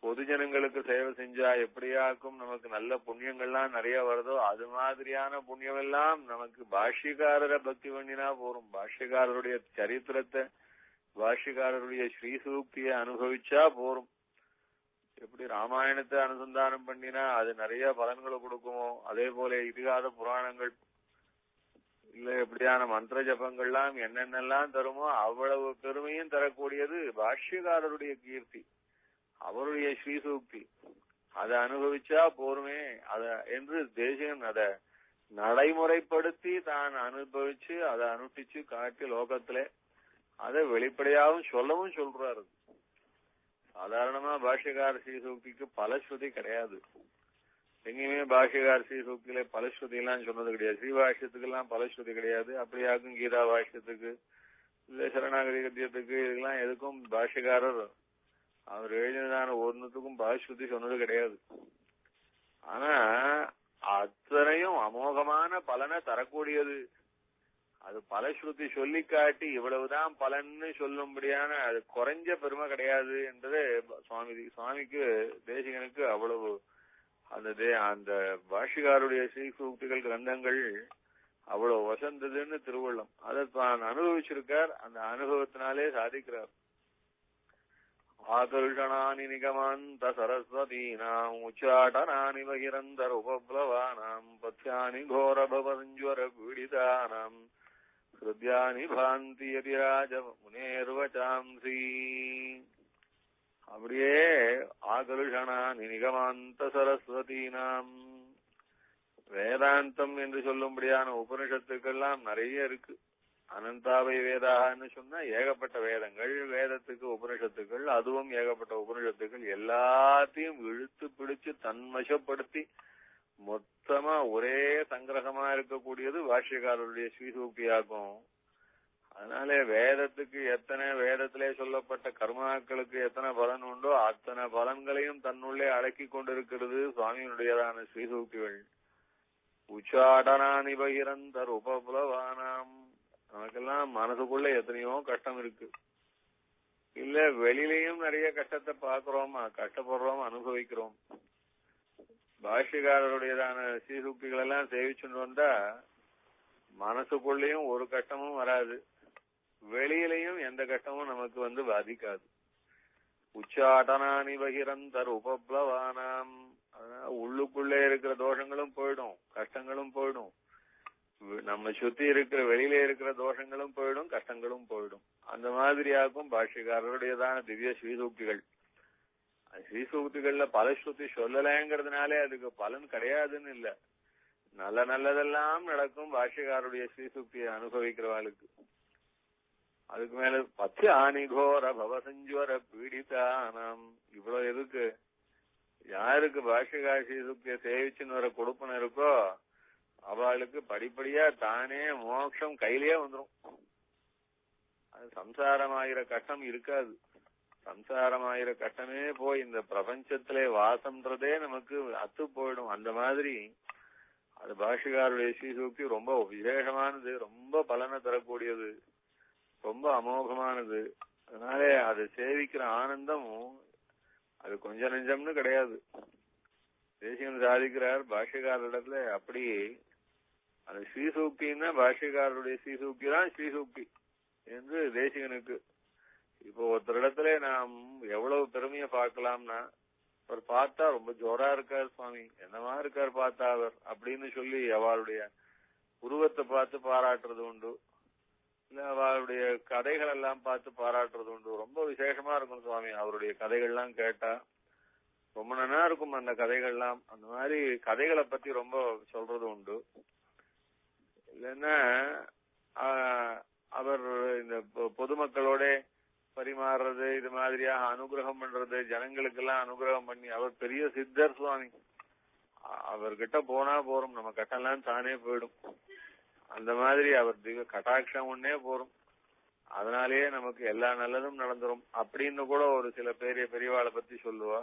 [SPEAKER 1] பொதுஜனங்களுக்கு சேவை செஞ்சா எப்படியாக்கும் நமக்கு நல்ல புண்ணியங்கள்லாம் நிறைய வருதோ, அது மாதிரியான புண்ணியம் எல்லாம் நமக்கு பாஷ்யக்காரரை பக்தி பண்ணினா போரும். பாஷ்யக்காரருடைய சரித்திரத்தை, பாஷ்யக்காரருடைய ஸ்ரீசூக்தியை அனுபவிச்சா போரும். எப்படி ராமாயணத்தை அனுசந்தானம் பண்ணினா அது நிறைய பலன்களை கொடுக்குமோ, அதே போல இதிகாத புராணங்கள் இல்ல எப்படியான மந்திர ஜபங்கள்லாம் என்னென்னலாம் தருமோ அவ்வளவு பெருமையும் தரக்கூடியது பாஷ்யக்காரருடைய கீர்த்தி, அவருடைய ஸ்ரீசூக்தி. அதை அனுபவிச்சா போருமே அத என்று தேசிகன் அதை நடைமுறைப்படுத்தி தான் அனுபவிச்சு அதை அனுஷ்டிச்சு காட்டி லோகத்திலே அதை வெளிப்படையாகவும் சொல்லவும் சொல்றாரு. சாதாரணமா பாஷ்யக்கார ஸ்ரீசூக்திக்கு பலஸ்ருதி கிடையாது. எங்கேயுமே பாஷ்யக்கார ஸ்ரீசூக்தியில பலஸ்ருதி எல்லாம் சொன்னது கிடையாது. ஸ்ரீபாஷ்யத்துக்கு எல்லாம் பலஸ்ருதி கிடையாது. அப்படியாக்கும் கீதா பாஷ்யத்துக்கு இல்ல சரணாகதி கத்தியத்துக்கு இதுக்கெல்லாம் எதுக்கும் பாஷ்யக்காரர் அவர் எழுதினதான ஒன்னுத்துக்கும் பலஸ்ருதி சொன்னது கிடையாது. ஆனா அத்தனையும் அமோகமான பலனை தரக்கூடியது. அது பலஸ்ருதி சொல்லி காட்டி இவ்வளவுதான் பலன்னு சொல்லும்படியான அது குறைஞ்ச பெருமை கிடையாது என்றது சுவாமிக்கு தேசிகனுக்கு அவ்வளவு அந்த பாஷ்யக்காருடைய ஸ்ரீசூக்திகள் கிரந்தங்கள் அவ்வளவு வசந்ததுன்னு திருவள்ளம். அதை தான் அனுபவிச்சிருக்கார். அந்த அனுபவத்தினாலே சாதிக்கிறார். ஆகர்ஷணானி நிகமாந்த சரஸ்வதீனாம் உச்சாடனானி பகிரந்தர் உபப்ளவானாம் பத்யானி கோரபவஞ்சர பீடிதானாம் ஹிருத்யானி பாந்தி யதிராஜ முனேர்வசாம்சி. அப்படியே ஆகர்ஷணானி நிகமாந்த சரஸ்வதீனாம் வேதாந்தம் என்று சொல்லும்படியான உபனிஷத்துக்கெல்லாம் நிறைய இருக்கு. அனந்தாவை வேதான்னு சொன்னா ஏகப்பட்ட வேதங்கள், வேதத்துக்கு உபனிஷத்துக்கள், அதுவும் ஏகப்பட்ட உபனிஷத்துக்கள் எல்லாத்தையும் இழுத்து பிடிச்சு தன்வசப்படுத்தி மொத்தமா ஒரே சங்கிரகமா இருக்கக்கூடியது பாஷ்யக்காரருடைய ஸ்ரீசூக்தியாகும். அதனால வேதத்துக்கு எத்தனை வேதத்திலே சொல்லப்பட்ட கர்மாக்களுக்கு எத்தனை பலன் உண்டோ அத்தனை பலன்களையும் தன்னுள்ளே அடக்கி கொண்டிருக்கிறது சுவாமியினுடையதான ஸ்ரீசூக்திகள். உச்சாடனானி பகிரந்தர் உபப்ளவானாம். நமக்கெல்லாம் மனசுக்குள்ள எத்தனையோ கஷ்டம் இருக்கு. இல்ல வெளியிலையும் நிறைய கஷ்டத்தை பாக்குறோம், கஷ்டப்படுறோம், அனுபவிக்கிறோம். பாஷ்யக்காரருடையதான ஸ்ரீசூக்திகள் எல்லாம் சேவிச்சுட்டு வந்தா மனசுக்குள்ளேயும் ஒரு கஷ்டமும் வராது, வெளியிலையும் எந்த கஷ்டமும் நமக்கு பாதிக்காது. உச்சாடனானி பகிரந்தர் உபப்ளவானாம். அதனால உள்ளுக்குள்ளே இருக்கிற தோஷங்களும் போயிடும், கஷ்டங்களும் போயிடும். நம்ம சுத்தி இருக்கிற வெளியில இருக்கிற தோஷங்களும் போயிடும், கஷ்டங்களும் போயிடும். அந்த மாதிரியாகும் பாஷ்யக்காரருடையதான திவ்ய ஸ்ரீசூக்திகள். ஸ்ரீசூக்திகள்ல பலஸ்ருதி சொல்லலைங்கிறதுனாலே அதுக்கு பலன் கிடையாதுன்னு இல்ல. நல்லதெல்லாம் நடக்கும் பாஷ்யக்காரருடைய ஸ்ரீசூக்தியை அனுபவிக்கிறவாளுக்கு. அதுக்கு மேல பத்யானி கோர பவசஞ்சுவர பீடிதானாம். இவ்வளவு எதுக்கு? யாருக்கு பாஷ்யக்கார ஸ்ரீசூக்தியை சேவிச்சுன்னு வர கொடுப்பன இருக்கோ அவளுக்கு படிப்படியா தானே மோட்சம் கையிலேயே வந்துடும். அது சம்சாரமாயிர கஷ்டம் இருக்காது. சம்சாரமாயிர கஷ்டமே போய் இந்த பிரபஞ்சத்திலே வாசம்ன்றதே நமக்கு அத்து போயிடும். அந்த மாதிரி அது பாஷ்யக்காருடைய ஸ்ரீசூக்தி ரொம்ப விசேஷமானது, ரொம்ப பலனை தரக்கூடியது, ரொம்ப அமோகமானது. அதனாலே அதை சேவிக்கிற ஆனந்தமும் அது கொஞ்சம் நெஞ்சம்னு கிடையாது. தேசிகன் சாதிக்கிறார் பாஷ்யக்காரரிடத்துல அப்படி அந்த ஸ்ரீசூக்தின்னா பாஷ்யக்காரருடைய ஸ்ரீசூக்தி தான் ஸ்ரீசூக்தி என்று தேசிகனுக்கு. இப்போ ஒருத்தரிடத்துல நாம் எவ்வளவு பெருமையை பார்க்கலாம்னா, அவர் பார்த்தா ரொம்ப ஜோரா இருக்கார் சுவாமி, என்னவா இருக்கார் பார்த்தா அவர் அப்படின்னு சொல்லி அவளுடைய உருவத்தை பார்த்து பாராட்டுறது உண்டு. இல்ல அவளுடைய கதைகள் எல்லாம் பார்த்து பாராட்டுறது உண்டு. ரொம்ப விசேஷமா இருக்கும் சுவாமி அவருடைய கதைகள்லாம் கேட்டா, ரொம்ப நல்லா இருக்கும் அந்த கதைகள்லாம். அந்த மாதிரி கதைகளை பத்தி ரொம்ப சொல்றது உண்டு. இல்லைன்னா அவர் இந்த பொதுமக்களோட பரிமாறுறது, இது மாதிரியாக அனுகிரகம் பண்றது, ஜனங்களுக்கு எல்லாம் அனுகிரகம் பண்ணி, அவர் பெரிய சித்தர் சுவாமி. அவர்கிட்ட போனா போறோம், நம்ம கட்டெல்லாம் தானே போயிடும். அந்த மாதிரி அவர் திவ்ய கட்டாட்சம் ஒன்னே போரும், அதனாலேயே நமக்கு எல்லா நல்லதும் நடந்துரும் அப்படின்னு கூட ஒரு சில பெரியவாளை பத்தி சொல்லுவா.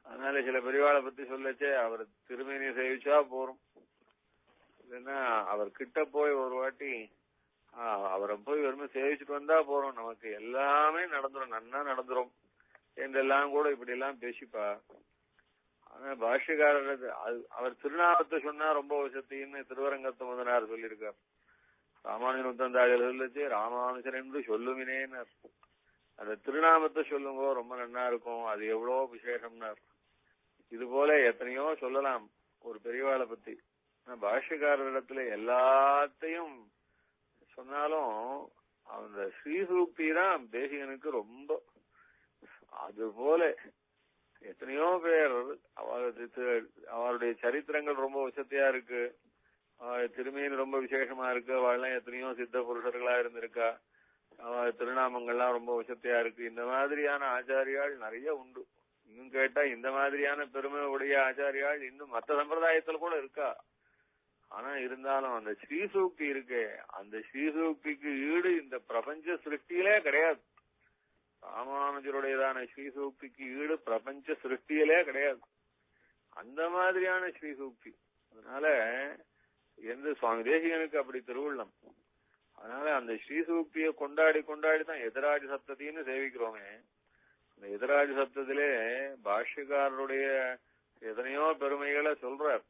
[SPEAKER 1] அதனால சில பெரியவாளை பத்தி சொல்லச்சே அவர் திருமேனியை சேவிச்சா போரும், இல்லைன்னா அவர் கிட்ட போய் ஒரு வாட்டி அவரை போய் வெறுமை சேவிச்சுட்டு வந்தா போறோம், நமக்கு எல்லாமே நடந்துரும், நன்னா நடந்துரும் என்றெல்லாம் கூட இப்படி எல்லாம் பேசிப்பா. ஆனா பாஷ்யக்காரர் அவர் திருநாமத்தை சொன்னா ரொம்ப வசத்தின்னு திருவரங்கத்து முதனார் சொல்லியிருக்கார். ராமானுஜன் உத்தந்தாள் சொல்லிச்சு ராமானுஜன் என்று சொல்லுமினேன்னார். அந்த திருநாமத்தை சொல்லுங்க ரொம்ப நன்னா இருக்கும், அது எவ்வளவு விசேஷம்னார். இது போல எத்தனையோ சொல்லலாம் ஒரு பெரியவாளை பத்தி. பாஷ்யக்காரரிடத்துல எல்லாத்தையும் சொன்னாலும் அந்த ஸ்ரீசூக்தி தான் தேசிகனுக்கு ரொம்ப. அது போல எத்தனையோ பேர் அவருடைய சரித்திரங்கள் ரொம்ப வசதியா இருக்கு, திருமேனி ரொம்ப விசேஷமா இருக்கு, அவள்லாம் எத்தனையோ சித்த புருஷர்களா இருந்திருக்கா, திருநாமங்கள்லாம் ரொம்ப வசதியா இருக்கு. இந்த மாதிரியான ஆச்சாரியால் நிறைய உண்டு. இன்னும் கேட்டா இந்த மாதிரியான பெருமை உடைய ஆச்சாரியால் இன்னும் மற்ற சம்பிரதாயத்துல கூட இருக்கா. ஆனா இருந்தாலும் அந்த ஸ்ரீசூக்தி இருக்கே, அந்த ஸ்ரீசூக்திக்கு ஈடு இந்த பிரபஞ்ச சிருஷ்டியிலே கிடையாது. ராமானுஜருடையதான ஸ்ரீசூக்திக்கு ஈடு பிரபஞ்ச சிருஷ்டியிலே கிடையாது, அந்த மாதிரியான ஸ்ரீசூக்தி. அதனால எந்த சுவாமி தேசிகனுக்கு அப்படி திருவுள்ளம். அதனால அந்த ஸ்ரீசூக்தியை கொண்டாடி தான் எதிராஜ சப்தத்தின்னு சேவிக்கிறோமே. அந்த எதிராஜ சப்தத்திலே பாஷ்யக்காரருடைய எத்தனையோ பெருமைகளை சொல்றார்.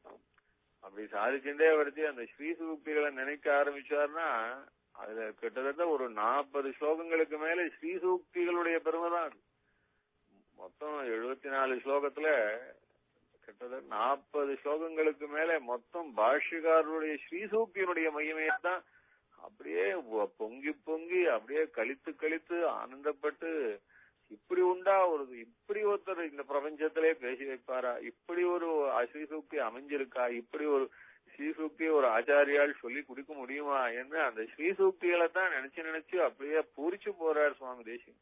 [SPEAKER 1] அப்படி சாதிச்சுட்டே வருது. அந்த ஸ்ரீசூக்திகளை நினைக்க ஆரம்பிச்சார்னா அதுல கிட்டத்தட்ட ஒரு 40 ஸ்லோகங்களுக்கு மேல ஸ்ரீசூக்திகளுடைய பெருமை தான். மொத்தம் 74 ஸ்லோகத்துல கிட்டத்தட்ட 40 ஸ்லோகங்களுக்கு மேல மொத்தம் பாஷ்யக்காரருடைய ஸ்ரீசூக்தியினுடைய மகிமையத்தான் அப்படியே பொங்கி அப்படியே கழித்து ஆனந்தப்பட்டு இப்படி உண்டா இப்படி ஒருத்தர் இந்த பிரபஞ்சத்திலே பேசி வைப்பாரா, இப்படி ஒரு ஸ்ரீசூக்தி அமைஞ்சிருக்கா, இப்படி ஒரு ஸ்ரீசூக்தி ஒரு ஆச்சாரியால் சொல்லி குடிக்க முடியுமா என்று அந்த ஸ்ரீசூக்திகளை தான் நினைச்சு அப்படியே பூரிச்சு போறார் சுவாமி தேசிகன்.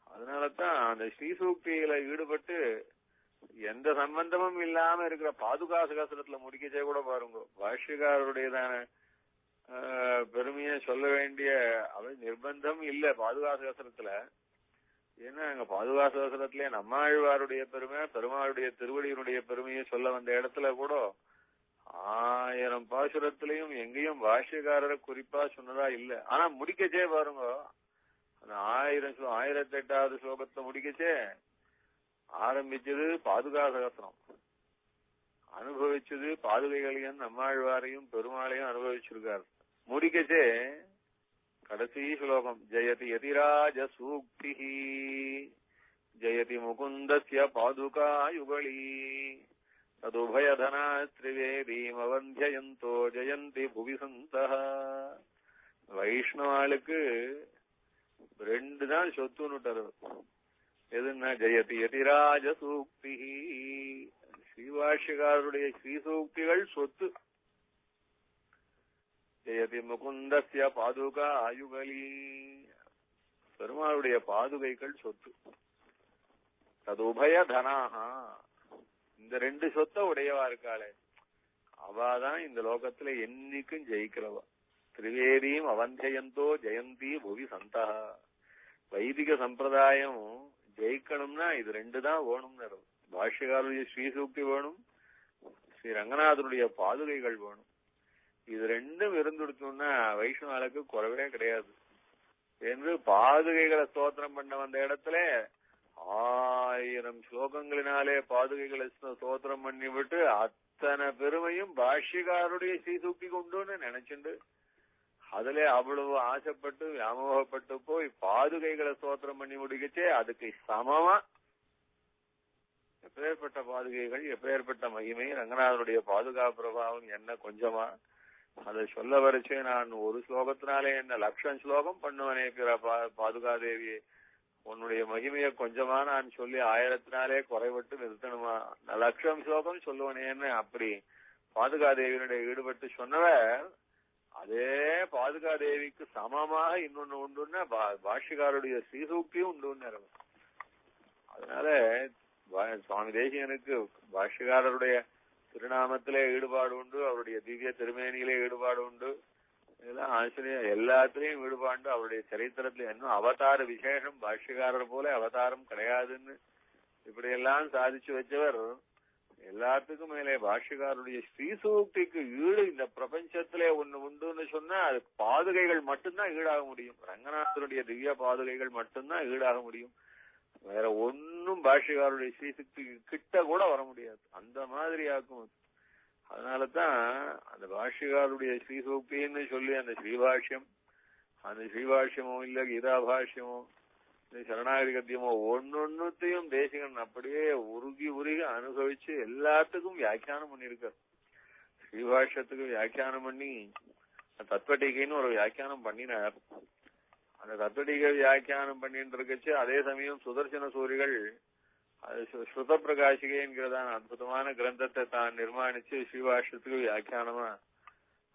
[SPEAKER 1] அதனாலதான் அந்த ஸ்ரீசூக்திகளை ஈடுபட்டு எந்த சம்பந்தமும் இல்லாம இருக்கிற பாதுகா சகஸ்ரத்துல முடிக்கச்சே கூட பாருங்க, பாஷ்யக்காரருடையதான பெருமையை சொல்ல வேண்டிய நிர்பந்தம் இல்ல பாதுகா சகஸ்ரத்துல. ஏன்னா அங்க பாதுகா சகஸ்ரத்திலே நம்மாழ்வாருடைய பெருமை, பெருமாளுடைய திருவடியினுடைய பெருமையை சொல்ல வந்த இடத்துல கூட 1000 பாசுரத்திலையும் எங்கேயும் பாஷ்யக்காரரை குறிப்பா சொன்னதா இல்ல. ஆனா முடிக்கச்சே பாருங்க, அந்த 1008வது ஸ்லோகத்தை முடிக்கச்சே ஆரம்பிச்சது பாதுகா சகஸ்ரம், அனுபவிச்சது பாதுகைகளையும் நம்மாழ்வாரையும் பெருமாளையும் அனுபவிச்சிருக்காரு. முடிக்கச்சே கடைசி ஸ்லோகம் ஜெயதி யதிராஜ சூக்தி ஜெயதி முகுந்தஸ்ய பாதுகா யுகளி ததுபயதனா திரிவேதீம் அவந்தியந்தோ ஜெயந்தி புவி சந்தஹ. வைஷ்ணவாளுக்கு 2 தான் சொத்துன்னுட்டாரு. எதுன்னா ஜெயதி யதிராஜ சூக்தி, ஸ்ரீபாஷ்யக்காரருடைய ஸ்ரீசூக்திகள் சொத்து. ஜெயதி முகுந்தஸ்ய பாதுகா ஆயுகலி, பெருமாளுடைய பாதுகைகள் சொத்து. அது உபய தனாகா, இந்த 2 சொத்தை உடையவா இருக்காளே அவாதான் இந்த லோகத்துல என்னைக்கும் ஜெயிக்கிறவா. திரிவேதியும் அவந்தியந்தோ ஜெயந்தி புவி சந்தா. வைதிக சம்பிரதாயம் ஜெயிக்கணும்னா இது 2 தான் வேணும்னு. பாஷ்யக்காரருடைய ஸ்ரீசூக்தி வேணும், ஸ்ரீ ரங்கநாதருடைய பாதுகைகள் வேணும். இது 2ம் இருந்துடுச்சோம்னா வைஷ்ணவாளுக்கு குறைவே கிடையாது என்று பாதுகைகளை ஸ்தோத்திரம் பண்ண வந்த இடத்துல 1000 ஸ்லோகங்களினாலே பாதுகைகளை ஸ்தோத்திரம் பண்ணி விட்டு அத்தனை பெருமையும் பாஷ்யக்காரருடைய ஸ்ரீசூக்தி கொண்டுன்னு நினைச்சுண்டு அதுல அவ்வளவு ஆசைப்பட்டு வியாமோகப்பட்டு போய் பாதுகைகளை ஸ்தோத்திரம் பண்ணி முடிக்கச்சே அதுக்கு சமமா எப்பேற்பட்ட பாதுகைகள், எப்பேற்பட்ட மகிமை, ரங்கநாதனுடைய பாதுகா பிரபாவம் என்ன கொஞ்சமா. அதை சொல்ல வரைச்சே நான் ஒரு ஸ்லோகத்தினாலே என்ன 1,00,000 ஸ்லோகம் பண்ணுவனே பாதுகாதேவி, உன்னுடைய மகிமையை கொஞ்சமா நான் சொல்லி 1000னாலே குறைபட்டு நிறுத்தணுமா, 1,00,000 ஸ்லோகம் சொல்லுவனேன்னு அப்படி பாதுகாதேவியினுடைய ஈடுபட்டு சொன்னவர் அதே பாதுகாதேவிக்கு சமமாக இன்னொன்னு உண்டுன்னா பாஷ்யக்காரருடைய ஸ்ரீசூக்தியும் உண்டு. அதனால சுவாமி தேசிகனுக்கு பாஷ்யக்காரருடைய திருநாமத்திலே ஈடுபாடு உண்டு, அவருடைய திவ்ய திருமேனியிலே ஈடுபாடு உண்டு, இதெல்லாம் ஆச்சரியம். எல்லாத்திலையும் ஈடுபாடு. அவருடைய சரித்திரத்துல இன்னும் அவதார விசேஷம் பாஷ்யக்காரர் போல அவதாரம் கிடையாதுன்னு இப்படியெல்லாம் சாதிச்சு வச்சவர். எல்லாத்துக்கும் மேலே பாஷ்யக்காரருடைய ஸ்ரீசூக்திக்கு ஈடு இந்த பிரபஞ்சத்திலே ஒண்ணு உண்டுன்னு சொன்னா அது பாதுகைகள் மட்டும்தான் ஈடாக முடியும். ரங்கநாதருடைய திவ்ய பாதுகைகள் மட்டும்தான் ஈடாக முடியும். வேற ஒன்னும் பாஷ்யக்காரருடைய ஸ்ரீசக்திக்கு கிட்ட கூட வர முடியாது. அந்த மாதிரி ஆக்கும். அதனாலதான் அந்த பாஷ்யக்காரருடைய ஸ்ரீசூக்தின்னு சொல்லி அந்த ஸ்ரீபாஷ்யமோ இல்ல கீதாபாஷ்யமோ இந்த சரணாகதி கத்தியமோ ஒன்னொன்னுத்தையும் தேசிகன் அப்படியே உருகி அனுபவிச்சு எல்லாத்துக்கும் வியாக்கியானம் பண்ணிருக்கார். ஸ்ரீபாஷ்யத்துக்கு வியாக்கியானம் பண்ணி தத்வடீகைன்னு ஒரு வியாக்கியானம் பண்ணினார். அந்த தத்வடீகை வியாக்கியானம் பண்ணிட்டு இருக்கச்சு அதே சமயம் சுதர்சன சூரிகள் ஸ்ருத பிரகாசிகை என்கிறதான அற்புதமான கிரந்தத்தை தான் நிர்மாணிச்சு ஸ்ரீபாஷ்யத்துக்கு வியாக்கியானமா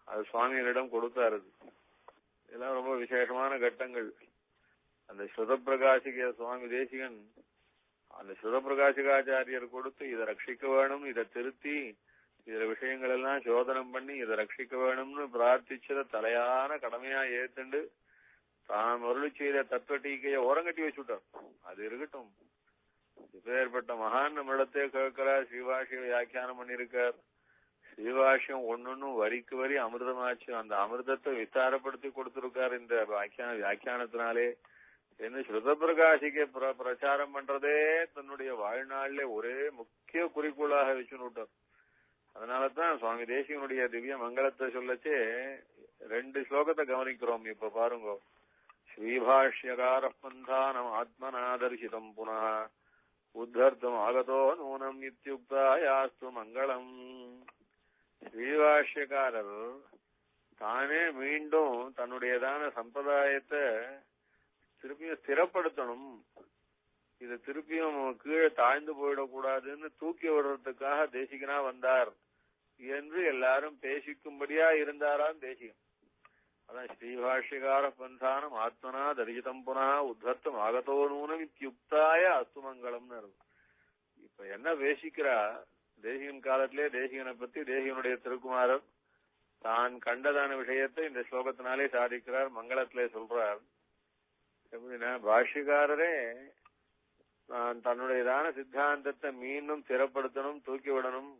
[SPEAKER 1] அது சுவாமிகளிடம் கொடுத்தாரு. இதெல்லாம் ரொம்ப விசேஷமான கட்டங்கள். அந்த ஸ்ருத பிரகாசிக சுவாமி தேசிகன் அந்த ஸ்ருத பிரகாசிகாச்சாரியர் கொடுத்து இதை ரட்சிக்க வேணும், இதை திருத்தி இதுல விஷயங்கள் எல்லாம் சோதனம் பண்ணி இதை ரட்சிக்க வேணும்னு பிரார்த்திச்சத தலையான கடமையா ஏத்துண்டு தான் அருளி செய்த தத்துவ டீக்கைய ஓரங்கட்டி வச்சுட்டார். அது இருக்கட்டும். இப்பேற்பட்ட மகான் நம்மிடத்தே கேட்கிறார். ஸ்ரீபாஷ்ய வியாக்கியானம் பண்ணிருக்கார். ஸ்ரீபாஷ்யம் ஒன்னொன்னும் வரிக்கு வரி அமிர்தமாச்சு. அந்த அமிர்தத்தை விசாரப்படுத்தி கொடுத்திருக்கார் இந்த வியாக்கியானத்தினாலே. என்ன ஸ்ருத பிரகாசிக்க பிரச்சாரம் பண்றதே தன்னுடைய வாழ்நாள்ல ஒரே முக்கிய குறிக்கோளாக வச்சுட்டார். அதனாலதான் சுவாமி தேசிகனுடைய திவ்ய மங்களத்தை சொல்லச்சே 2 ஸ்லோகத்தை கவனிக்கிறோம். இப்ப பாருங்க. ஸ்ரீபாஷ்யகார பந்தானம் ஆத்மனாதர்சிதம் புனः உத்தர்த்தும் ஆகதோ நூனம் இத்யுக்தாயாஸ்து மங்களம். ஸ்ரீபாஷ்யக்காரர் தானே மீண்டும் தன்னுடையதான சம்பிரதாயத்தை திருப்பியும் ஸ்திரப்படுத்தணும், இது திருப்பியும் கீழே தாழ்ந்து போயிடக்கூடாதுன்னு தூக்கி விடுறதுக்காக தேசிகனா வந்தார் என்று எல்லாரும் பேசிக்கும்படியா இருந்தாராம் தேசிகன். அதான் ஸ்ரீபாஷ்யகார பந்தானம் ஆத்மனா தரிசிதம் புனः உத்தர்த்தம் ஆகதோ நூனம் இத்யுக்தாய அஸ்து மங்களம்னு இருக்கும். இப்ப என்ன பேசிக்கிறா தேசிகன் காலத்திலே தேசிகனை பத்தி தேசிகனுடைய திருக்குமாரர் தான் கண்டதான விஷயத்தை இந்த ஸ்லோகத்தினாலே சாதிக்கிறார், மங்களத்திலே சொல்றார். எப்படின்னா பாஷ்யக்காரரே தன்னுடையதான சித்தாந்தத்தை மீண்டும் திறப்படுத்தணும், தூக்கிவிடணும்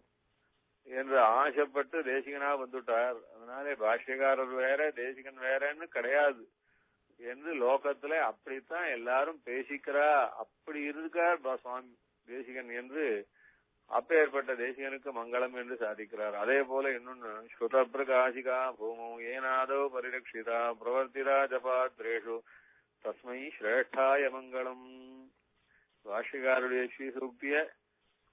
[SPEAKER 1] என்று ஆசைப்பட்டு தேசிகனா வந்துட்டார். அதனாலே பாஷ்யக்காரர் வேற தேசிகன் வேறன்னு கிடையாது என்று லோகத்துல அப்படித்தான் எல்லாரும் பேசிக்கிறா. அப்படி இருக்கார் சுவாமி தேசிகன் என்று அப்பேற்பட்ட தேசிகனுக்கு மங்களம் என்று சாதிக்கிறார். அதே போல இன்னொன்னு ஸ்ருத பிரகாசிகா பூமோ ஏனாதோ பரிரக்ஷிதா பிரவர்த்திதா ஜபாத்ரேஷு தஸ்மை ஸ்ரேஷ்டாய மங்களம். பாஷ்யக்காருடைய ஸ்ரீசூக்திய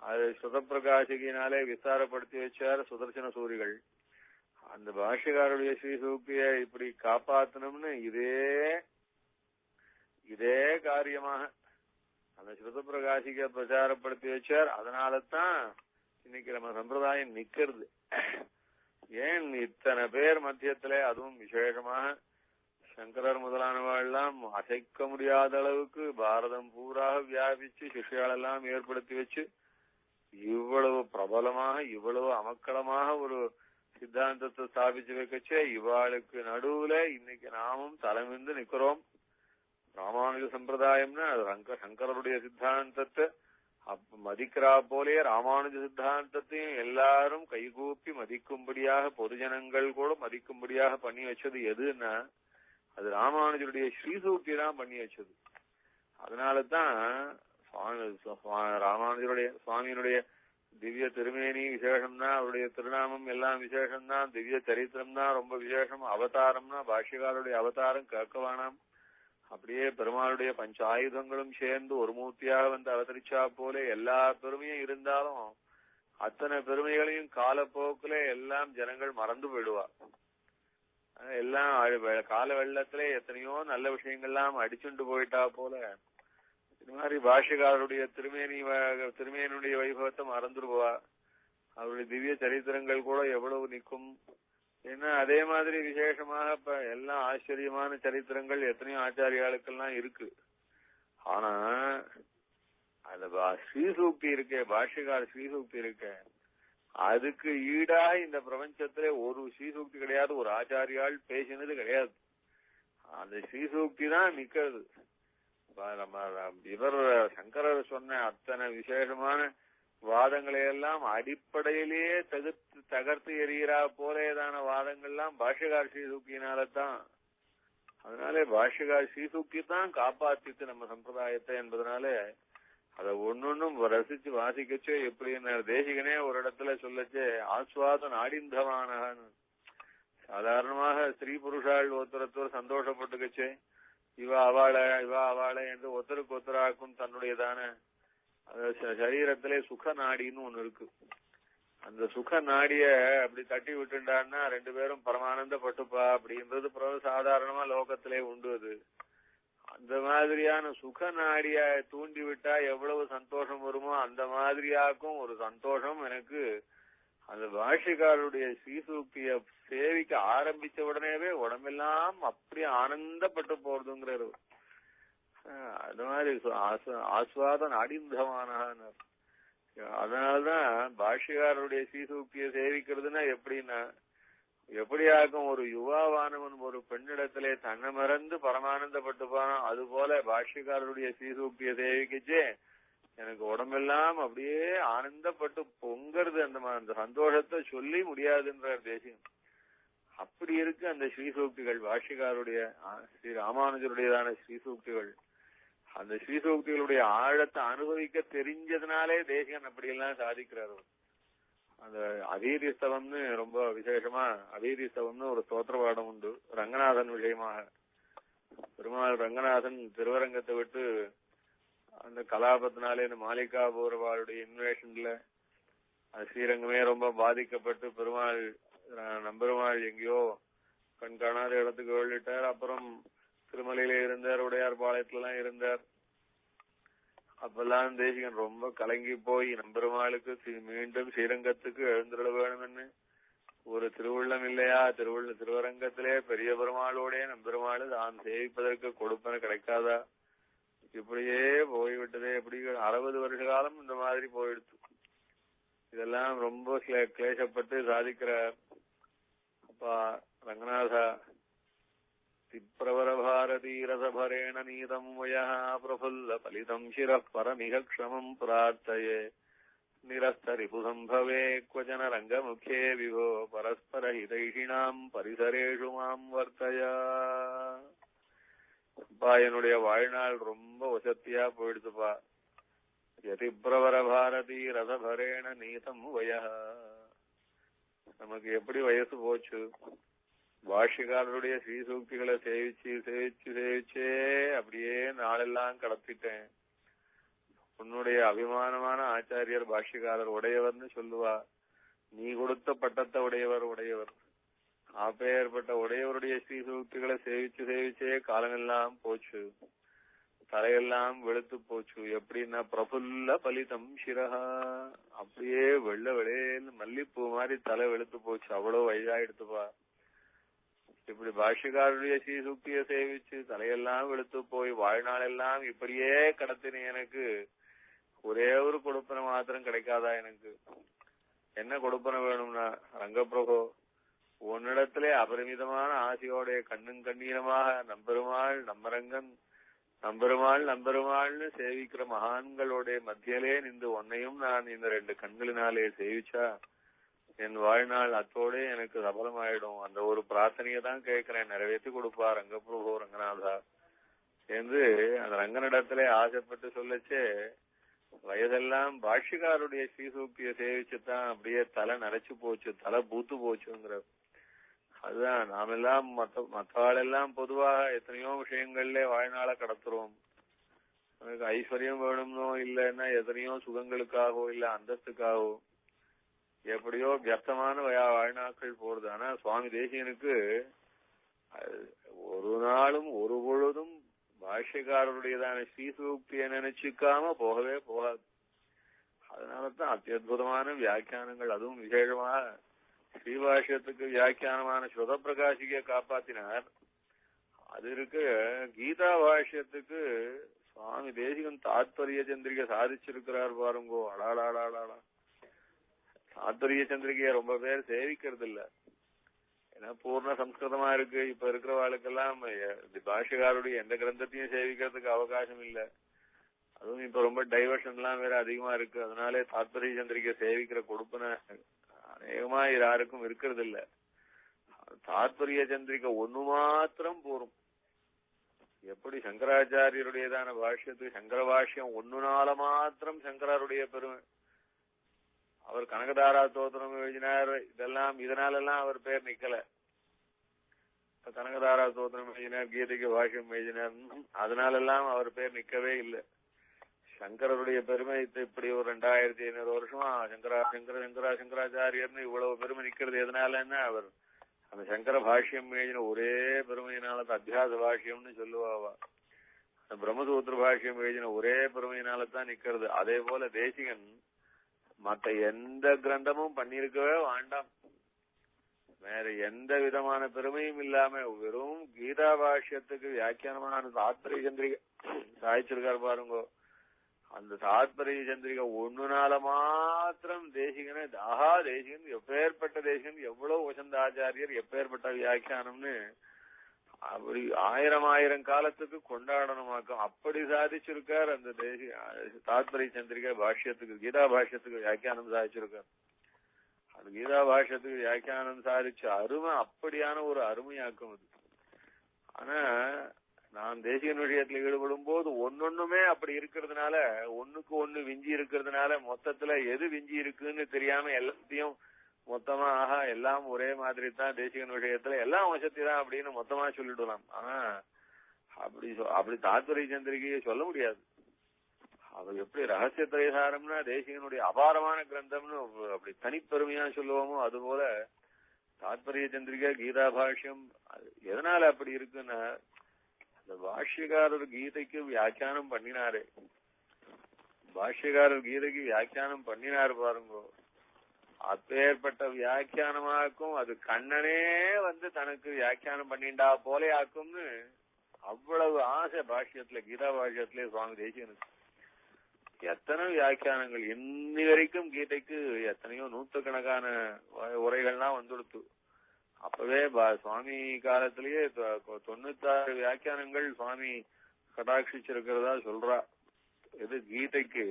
[SPEAKER 1] அது ஸ்ருத பிரகாசிகினாலே விசாரப்படுத்தி வச்சார் சுதர்சன சூரிகள். அந்த பாஷ்யக்காருடைய ஸ்ரீசூக்திய இப்படி காப்பாத்தணும்னு இதே காரியமாக அந்த ஸ்ருத பிரகாசிக பிரச்சாரப்படுத்தி வச்சார். அதனாலதான் இன்னைக்கு நம்ம சம்பிரதாயம் நிக்கிறது. ஏன் இத்தனை பேர் மத்தியத்திலே அதுவும் விசேஷமாக சங்கரர் முதலானவாள்லாம் அசைக்க முடியாத அளவுக்கு பாரதம் பூராக வியாபிச்சு சிஷ்யாலெல்லாம் ஏற்படுத்தி வச்சு இவ்வளவு பிரபலமாக இவ்வளவு அமக்களமாக ஒரு சித்தாந்தத்தை ஸ்தாபிச்சு வைக்கச்சே இவாளுக்கு நடுவுல இன்னைக்கு நாமும் தலைமிந்து நிக்கிறோம். ராமானுஜ சம்பிரதாயம்னா அது சங்கரருடைய சித்தாந்தத்தை மதிக்கிறா போலே ராமானுஜ சித்தாந்தத்தையும் எல்லாரும் கைகூப்பி மதிக்கும்படியாக பொதுஜனங்கள் கூட மதிக்கும்படியாக பண்ணி வச்சது எதுன்னா அது ராமானுஜருடைய ஸ்ரீசூக்தி தான் பண்ணி வச்சது. அதனாலதான் ராமானுஜருடைய சுவாமியினுடைய திவ்ய திருமேனி விசேஷம்தான், அவருடைய திருநாமம் எல்லாம் விசேஷம்தான், திவ்ய சரித்திரம் தான் ரொம்ப விசேஷம். அவதாரம்னா பாஷ்யக்காரருடைய அவதாரம் கேட்க வேணாம். அப்படியே பெருமாளுடைய பஞ்ச ஆயுதங்களும் சேர்ந்து ஒரு மூர்த்தியாக வந்து அவதரிச்சா போல எல்லா பெருமையும் இருந்தாலும் அத்தனை பெருமைகளையும் காலப்போக்கில எல்லாம் ஜனங்கள் மறந்து போயிடுவா. எல்லாம் கால வெள்ளத்திலே எத்தனையோ நல்ல விஷயங்கள்லாம் அடிச்சுண்டு போயிட்டா போல இது மாதிரி பாஷ்யக்காரருடைய திருமேனியுடைய வைபவத்தை மறந்துடுவா. அவருடைய திவ்ய சரித்திரங்கள் கூட எவ்வளவு நிற்கும். ஏன்னா அதே மாதிரி விசேஷமாக இப்ப எல்லாம் ஆச்சரியமான சரித்திரங்கள் எத்தனையோ ஆச்சாரியாளுக்கெல்லாம் இருக்கு. ஆனா அந்த ஸ்ரீசூக்தி இருக்கே, பாஷ்யக்கார ஸ்ரீசூக்தி இருக்க, அதுக்கு ஈடா இந்த பிரபஞ்சத்திலே ஒரு ஸ்ரீசூக்தி கிடையாது, ஒரு ஆச்சாரியால் பேசினது கிடையாது. அந்த ஸ்ரீசூக்தி தான் நிக்கிறது. இவர் சங்கரர் சொன்ன அத்தனை விசேஷமான வாதங்களை எல்லாம் அடிப்படையிலேயே தகர்த்து எறிகிறா போலேதான வாதங்கள்லாம் பாஷ்யகார் ஸ்ரீசூக்தியினால்தான். அதனாலே பாஷ்யகார் ஸ்ரீசூக்தி தான் காப்பாத்திட்டு நம்ம சம்பிரதாயத்தை என்பதனாலே அதை ஒன்னொன்னும் ரசிச்சு வாசிக்கச்சே எப்படின்னு தேசிகனே ஒரு இடத்துல சொல்லச்சே ஆஸ்வாத நாடிந்தமான சாதாரணமாக ஸ்திரீ புருஷாள் ஒருத்தர் சந்தோஷப்பட்டுக்கச்சே இவா அவாளை என்று ஒருத்தருக்கு ஒருத்தராக்கும் தன்னுடையதான சரீரத்திலே சுக நாடின்னு ஒண்ணு இருக்கு. அந்த சுக நாடிய அப்படி தட்டி விட்டுண்டான்னா ரெண்டு பேரும் பரமானந்தப்பட்டுப்பா அப்படின்றது சாதாரணமா லோகத்திலே உண்டு. அது அந்த மாதிரியான சுக நாடிய தூண்டி விட்டா எவ்வளவு சந்தோஷம் வருமோ அந்த மாதிரியாக்கும் ஒரு சந்தோஷம் எனக்கு அந்த பாஷ்யக்காரருடைய ஸ்ரீசூக்திய சேவிக்க ஆரம்பிச்ச உடனேவே உடம்பெல்லாம் அப்படி ஆனந்தப்பட்டு போறதுங்கிறது. அது மாதிரி ஆஸ்வாத நாடிந்தமான. அதனால்தான் பாஷ்யக்காரருடைய ஸ்ரீசூக்தியை சேவிக்கிறதுனா எப்படின்னா எப்படியாக்கும் ஒரு யுவாவானவன் ஒரு பெண்ணிடத்திலே தன்னை மறந்து பரமானந்தப்பட்டுப்பானோ அது போல பாஷ்யக்காரருடைய ஸ்ரீசூக்தியை சேவிக்கச்சே எனக்கு உடம்பெல்லாம் அப்படியே ஆனந்தப்பட்டு பொங்கிறது. அந்த சந்தோஷத்தை சொல்லி முடியாதுன்றார் தேசியம். அப்படி இருக்கு அந்த ஸ்ரீசூக்திகள், பாஷ்யக்காருடைய ஸ்ரீ ராமானுஜருடையதான ஸ்ரீசூக்திகள். அந்த ஸ்ரீசூக்திகளுடைய ஆழத்தை அனுபவிக்க தெரிஞ்சதுனாலே தேசிகன் அப்படியெல்லாம் சாதிக்கிறார். அந்த அதீரிஸ்தவம்னு ரொம்ப விசேஷமா அதீரிஸ்தவம்னு ஒரு ஸ்தோத்திர பாடம் உண்டு ரங்கநாதன் விஷயமாக. பெருமாள் ரங்கநாதன் திருவரங்கத்தை விட்டு அந்த கலாபத்தினாலே இந்த மாளிகா பூர்வாளுடைய இன்வேஷன்ல ஸ்ரீரங்கமே ரொம்ப பாதிக்கப்பட்டு பெருமாள் நம்பெருமாள் எங்கேயோ கண் காணாத இடத்துக்கு வெளியிட்டார். அப்புறம் திருமலையில இருந்தார், உடையார் பாளையத்துல எல்லாம் இருந்தார். அப்பெல்லாம் தேசிகன் ரொம்ப கலங்கி போய் நம்பெருமாளுக்கு மீண்டும் ஸ்ரீரங்கத்துக்கு எழுந்துள்ள வேணும்னு ஒரு திருவுள்ளம் இல்லையா, திருவரங்கத்திலே பெரிய பெருமாளோட நம்பெருமாள் தான் சேவிப்பதற்கு கொடுப்பன கிடைக்காதா, இப்படியே போய்விட்டதே. எப்படி 60 வருஷ காலம் இந்த மாதிரி போயிடுச்சு. இதெல்லாம் ரொம்ப கிளேசப்பட்டு சாதிக்கிறார். அப்பா ரங்கநாதா திப்ரவர பாரதி ரசபரேண நீதம் வயா பிரபுல்ல பலிதம் சிரः பரமிக க்ஷமம் பிரார்த்தயே நிரஸ்தரிபுசம்பவே க்வஜன ரங்கமுखे விபோ பரஸ்பர ஹிதைஷிணாம் பரிசரேஷு மாம் வர்த்தயா. அப்பா என்னுடைய வாழ்நாள் ரொம்ப வசத்தியா போயிடுச்சுப்பா. யதிப்ரவர பாரதி ரசபரேண நீதம் வயா. நமக்கு எப்படி வயசு போச்சு, பாஷ்யக்காரருடைய ஸ்ரீசூக்திகளை சேவிச்சே அப்படியே நாளெல்லாம் கடத்திட்டேன். உன்னுடைய அபிமானமான ஆச்சாரியர் பாஷ்யக்காரர் உடையவர்னு சொல்லுவா. நீ கொடுத்த பட்டத்தை உடையவர் அப்பேற்பட்ட உடையவருடைய ஸ்ரீசூக்திகளை சேவிச்சே காலமெல்லாம் போச்சு, தலையெல்லாம் வெளுத்து போச்சு. எப்படின்னா பிரபுல்ல பலிதம் சிரஹா, அப்படியே வெள்ளேன்னு மல்லிப்பூ மாதிரி தலை வெளுத்து போச்சு, அவ்வளவு வயதாயிடுத்துப்பா. இப்படி பாஷ்யக்காரருடைய ஸ்ரீசூக்தியை சேவிச்சு தலையெல்லாம் வெளுத்து போய் வாழ்நாளெல்லாம் இப்படியே கடத்தின எனக்கு ஒரே ஒரு கொடுப்பனை மாத்திரம் கிடைக்காதா? எனக்கு என்ன கொடுப்பனை வேணும்னா, ரங்கப்பிரபு உன்னிடத்திலே அபரிமிதமான ஆசையோடைய கண்ணும் கண்ணீரமாக நம்பெருமாள் நம்மரங்கன் நம்பெருமாள்னு சேவிக்கிற மகான்களுடைய மத்தியிலே நின்று உன்னையும் நான் இந்த 2 கண்களினாலே சேவிச்சா என் வாழ்நாள் அத்தோட எனக்கு சபலமாயிடும். அந்த ஒரு பிரார்த்தனையை தான் கேட்கிறேன், நிறைவேற்றி கொடுப்பா ரங்கப்பிரபு ரங்கநாதா என்று அந்த ரங்கனிடத்திலே ஆசைப்பட்டு சொல்லச்சே வயதெல்லாம் பாஷ்யக்காருடைய ஸ்ரீசூக்தியை சேவிச்சுதான் அப்படியே தலை நரைச்சு போச்சு, தலை பூத்து போச்சுங்கிற. அதுதான் நாமெல்லாம் மற்றவாளெல்லாம் பொதுவாக எத்தனையோ விஷயங்கள்ல வாழ்நாள கடத்துறோம். எனக்கு ஐஸ்வர்யம் வேணும்னோ இல்லைன்னா எத்தனையோ சுகங்களுக்காகவோ இல்ல அந்தஸ்துக்காகவோ எப்படியோ வியர்த்தமான வாழ்நாட்கள் போறது. ஆனா சுவாமி தேசிகனுக்கு ஒரு நாளும் ஒரு பொழுதும் பாஷ்யக்காரருடையதான ஸ்ரீசூக்தியை நினைச்சுக்காம போகவே போகாது. அதனாலதான் அத்தியுதமான வியாக்கியானங்கள், அதுவும் விசேஷமாக ஸ்ரீபாஷ்யத்துக்கு வியாக்கியானமான ஸ்ருத பிரகாசிக்க காப்பாத்தினார். அது இருக்கு கீதா பாஷ்யத்துக்கு சுவாமி தேசிகன் தாத்பரிய சந்திரிகை சாதிச்சிருக்கிறார் பாருங்கோ. அடாடாடாடா தாத்பரிய சந்திரிகைய ரொம்ப பேர் சேவிக்கிறது இல்ல. ஏன்னா பூர்ண சம்ஸ்கிருதமா இருக்கு. இப்ப இருக்கிறவாளுக்கெல்லாம் பாஷ்யக்காரருடைய எந்த கிரந்தத்தையும் சேவிக்கிறதுக்கு அவகாசம் இல்ல. அதுவும் இப்ப ரொம்ப டைவர்ஷன் எல்லாம் வேற அதிகமா இருக்கு. அதனாலே தாத்பரிய சந்திரிகை சேவிக்கிற கொடுப்பன அநேகமா யாருக்கும் இருக்கிறது இல்ல. தாத்பரிய சந்திரிகை ஒண்ணு மாத்திரம் போரும். எப்படி சங்கராச்சாரியருடையதான பாஷ்யத்துக்கு சங்கர பாஷ்யம் ஒண்ணுனால மாத்திரம் சங்கராருடைய பெருமை. அவர் கனகதாரா ஸ்தோத்திரம் எழுதினார். இதனாலெல்லாம் அவர் பேர் நிக்கல. கனகதாரா ஸ்தோத்திரம் எழுதினார், கீதைக்கு பாஷ்யம் எழுதினார், அதனாலெல்லாம் அவர் பேர் நிக்கவே இல்லை. சங்கரருடைய பெருமை இப்படி ஒரு 2500 வருஷமா சங்கராச்சாரியர்னு இவ்வளவு பெருமை நிக்கிறது எதனாலன்னா அவர் அந்த சங்கர பாஷ்யம் எழுதின ஒரே பெருமையினால அத்தியாச பாஷ்யம்னு சொல்லுவாவா. அந்த பிரம்மசூத்திர பாஷ்யம் எழுதின ஒரே பெருமையினாலதான் நிக்கிறது. அதே போல தேசிகன் மற்ற எந்த கிரந்தமும் பண்ணிருக்கவே வேண்டாம். வேற எந்த விதமான பெருமையும் இல்லாம வெறும் கீதா பாஷ்யத்துக்கு வியாக்கியானமான தாத்பரிய சந்திரிகை சாய்ச்சிருக்கார் பாருங்க. அந்த தாத்பரிய சந்திரிகை ஒண்ணுனால மாத்திரம் தேசிகனை தேசிகன் எப்பேற்பட்ட தேசிகன், எவ்வளவு வசந்த ஆச்சாரியர், எப்பேற்பட்ட வியாக்கியானம்னு அப்படி 1000 காலத்துக்கு கொண்டாடணுமாக்கும். அப்படி சாதிச்சிருக்கார் அந்த தாத்பரிய சந்திரிகை பாஷ்யத்துக்கு, கீதா பாஷ்யத்துக்கு வியாக்கியானம் சாதிச்சிருக்கார். அந்த கீதா பாஷ்யத்துக்கு வியாக்கியானம் சாதிச்ச அருமை அப்படியான ஒரு அருமையாக்கும் அது. ஆனா நான் தேசிகன் விஷயத்துல ஈடுபடும் போது ஒன்னொன்னுமே அப்படி இருக்கிறதுனால, ஒண்ணுக்கு ஒண்ணு விஞ்சி இருக்கிறதுனால மொத்தத்துல எது விஞ்சி இருக்குன்னு தெரியாம எல்லாத்தையும் மொத்தமா எல்லாம் ஒரே மாதிரி தான் தேசிகன் விஷயத்துல எல்லாம் வசதி தான் அப்படின்னு மொத்தமா சொல்லிடலாம். ஆனா அப்படி தாத்பரிய சந்திரிகையை சொல்ல முடியாது. அவர் எப்படி ரகசிய திரைசாரம்னா தேசிகனுடைய அபாரமான கிரந்தம்னு அப்படி தனிப்பெருமையா சொல்லுவோமோ, அதுபோல தாத்பரிய சந்திரிகை கீதா பாஷ்யம் எதனால அப்படி இருக்குன்னா, அந்த பாஷ்யக்காரர் கீதைக்கு வியாக்கியானம் பண்ணினாரு. பாஷ்யக்காரர் கீதைக்கு வியாக்கியானம் பண்ணினாரு பாருங்க. அப்பேற்பட்ட வியாக்கியானமாக்கும் அது கண்ணனே வந்து தனக்கு வியாக்கியானம் பண்ணிண்டா போலே ஆக்கும்னு அவ்வளவு ஆசை பாஷ்யத்துல, கீதா பாஷ்யத்திலே சுவாமி தேசிகனுக்கு. எத்தனை வியாக்கியானங்கள் இன்னி வரைக்கும் கீதைக்கு எத்தனையோ நூற்றுக்கணக்கான உரைகள்லாம் வந்துடுத்து. அப்பவே சுவாமி காலத்திலேயே 96 வியாக்கியானங்கள் சுவாமி கடாட்சிச்சிருக்கிறதா சொல்றா. இது கீதைக்கு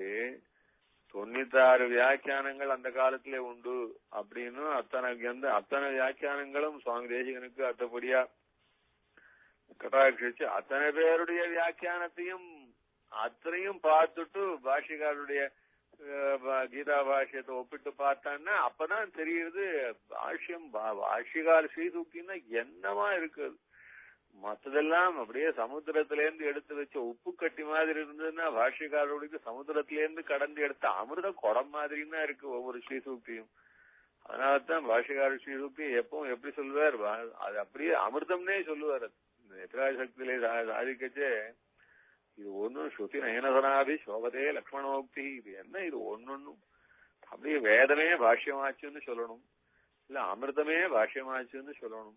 [SPEAKER 1] 96 வியாக்கியானங்கள் அந்த காலத்திலே உண்டு அப்படின்னு அத்தனை வியாக்கியானங்களும் சுவாமி தேசிகனுக்கு அத்தபடியா கடாட்சிச்சு அத்தனை பேருடைய வியாக்கியானத்தையும் அத்தனையும் பார்த்துட்டு பாஷ்யக்காரருடைய கீதா பாஷ்யத்தை ஒப்பிட்டு பார்த்தான்னா அப்பதான் தெரியுது பாஷ்யகால ஸ்ரீசூக்தின்னா என்னமா இருக்குது. மற்றதெல்லாம் அப்படியே சமுத்திரத்திலேருந்து எடுத்து வச்ச உப்பு கட்டி மாதிரி இருந்ததுன்னா பாஷ்யக்காரருடைய சமுத்திரத்திலேருந்து கடந்து எடுத்த அமிர்த குடம் மாதிரின்னா இருக்கு ஒவ்வொரு ஸ்ரீசூக்தியும். அதனாலதான் பாஷ்யக்கார ஸ்ரீசூக்தி எப்பவும் எப்படி சொல்லுவார், அது அப்படியே அமிர்தம்னே சொல்லுவார். எத்திராஜ சக்தியிலே சாதிக்கச்சே இது ஒன்னும் ஸ்ருதி நயனதனாபி சோபதே லக்ஷ்மணோக்தி, இது என்ன இது ஒன்னொன்னும் அப்படியே வேதமே பாஷ்யமாச்சுன்னு சொல்லணும், இல்ல அமிர்தமே பாஷ்யமாச்சுன்னு சொல்லணும்.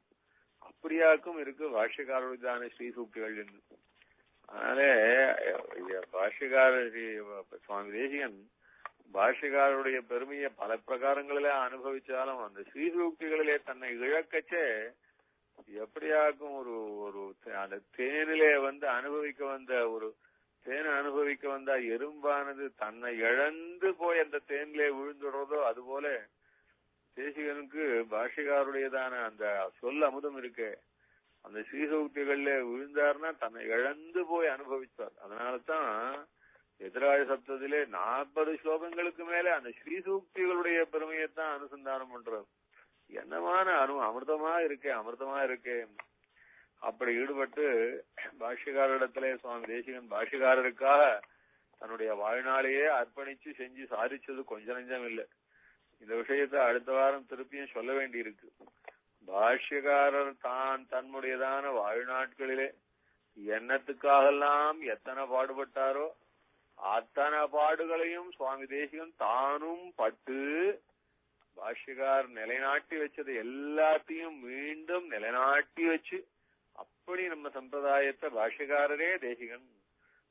[SPEAKER 1] அப்படியாக்கும் இருக்கு பாஷ்யக்காரருதான ஸ்ரீசூக்திகள் என்று. அதனால பாஷ்யக்காரர் சுவாமி தேசிகன் பாஷ்யக்காரருடைய பெருமையை பல பிரகாரங்களிலே அனுபவிச்சாலும் அந்த ஸ்ரீசூக்திகளிலே தன்னை இழக்கச்சே எப்படியாக்கும் ஒரு அந்த தேனிலே வந்து தேனை அனுபவிக்க வந்த எறும்பானது தன்னை இழந்து போய் அந்த தேனிலே விழுந்துடுறதோ அதுபோல தேசிகனுக்கு பாஷ்யக்காருடையதான அந்த சொல் அமுதம் இருக்கு. அந்த ஸ்ரீசூக்திகள்ல விழுந்தார்னா தன்னை இழந்து போய் அனுபவித்தார். அதனாலதான் எதிராய சப்தத்திலே 40 ஸ்லோகங்களுக்கு மேல அந்த ஸ்ரீசூக்திகளுடைய பெருமையைத்தான் அனுசந்தானம் பண்றார். என்னமான அமிர்தமா இருக்கே. அப்படி ஈடுபட்டு பாஷ்யக்காரரிடத்திலே சுவாமி தேசிகன் பாஷ்யக்காரருக்காக தன்னுடைய வாழ்நாளையே அர்ப்பணிச்சு செஞ்சு சாதிச்சது கொஞ்சம் நெஞ்சம் இல்லை. இந்த விஷயத்தை அடுத்த வாரம் திருப்பியும் சொல்ல வேண்டி இருக்கு. பாஷ்யக்காரர் தன்னுடையதான வாழ்நாட்களிலே எண்ணத்துக்காகலாம் எத்தனை பாடுபட்டாரோ அத்தனை பாடுகளையும் சுவாமி தேசிகன் தானும் பட்டு பாஷ்யக்கார் நிலைநாட்டி வச்சது எல்லாத்தையும் மீண்டும் நிலைநாட்டி வச்சு அப்படி நம்ம சம்பிரதாயத்தை பாஷ்யக்காரரே தேசிகன்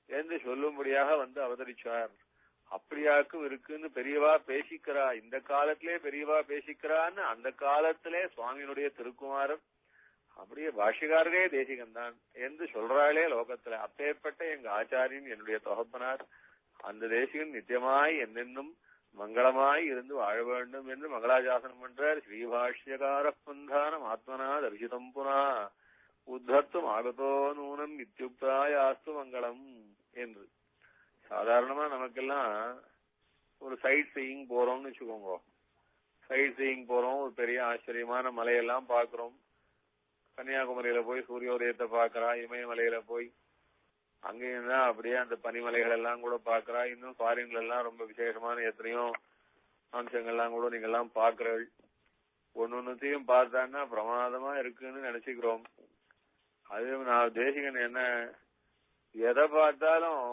[SPEAKER 1] என்று சொல்லும்படியாக வந்து அவதரிச்சார். அப்படியாக்கும் இருக்குன்னு பெரியவா பேசிக்கிறா. இந்த காலத்திலே பெரியவா பேசிக்கிறான்னு அந்த காலத்திலே சுவாமியினுடைய திருக்குமாரன் அப்படியே பாஷ்யக்காரரே தேசிகன் தான் என்று சொல்றாளே லோகத்துல. அப்பேற்பட்ட எங்க ஆச்சாரியன் என்னுடைய தகப்பனார். அந்த தேசிகன் நித்தியமாய் என்னென்னும் மங்களமாய் இருந்து வாழ வேண்டும் என்று மங்களாசாசனம் பண்றார். ஸ்ரீபாஷ்யகார பந்தானம் ஆத்மனா தரிசிதம் புனா உத்தர்த்தும் ஆகதோ நூனம் இத்தியுக்தாயாஸ்து மங்களம் என்று. சாதாரணமா நமக்கெல்லாம் ஒரு சைட் சீயிங் போறோம்னு வச்சுக்கோங்க. சைட் சீயிங் போறோம், ஒரு பெரிய ஆச்சரியமான மலையெல்லாம் பாக்குறோம். கன்னியாகுமரியில போய் சூரியோதயத்தை பாக்குறா, இமயமலையில போய் அங்கேயும் தான் அப்படியே அந்த பனிமலைகள் எல்லாம் கூட பாக்குறா. இன்னும் ஃபாரின்ல எல்லாம் ரொம்ப விசேஷமான எத்தனையோ அம்சங்கள்லாம் கூட நீங்க எல்லாம் பாக்குறீர்கள். ஒன்னொன்னுத்தையும் பார்த்தான்னா பிரமாதமா இருக்குன்னு நினைச்சுக்கிறோம். அது நான் தேசிகன் என்ன எதை பார்த்தாலும்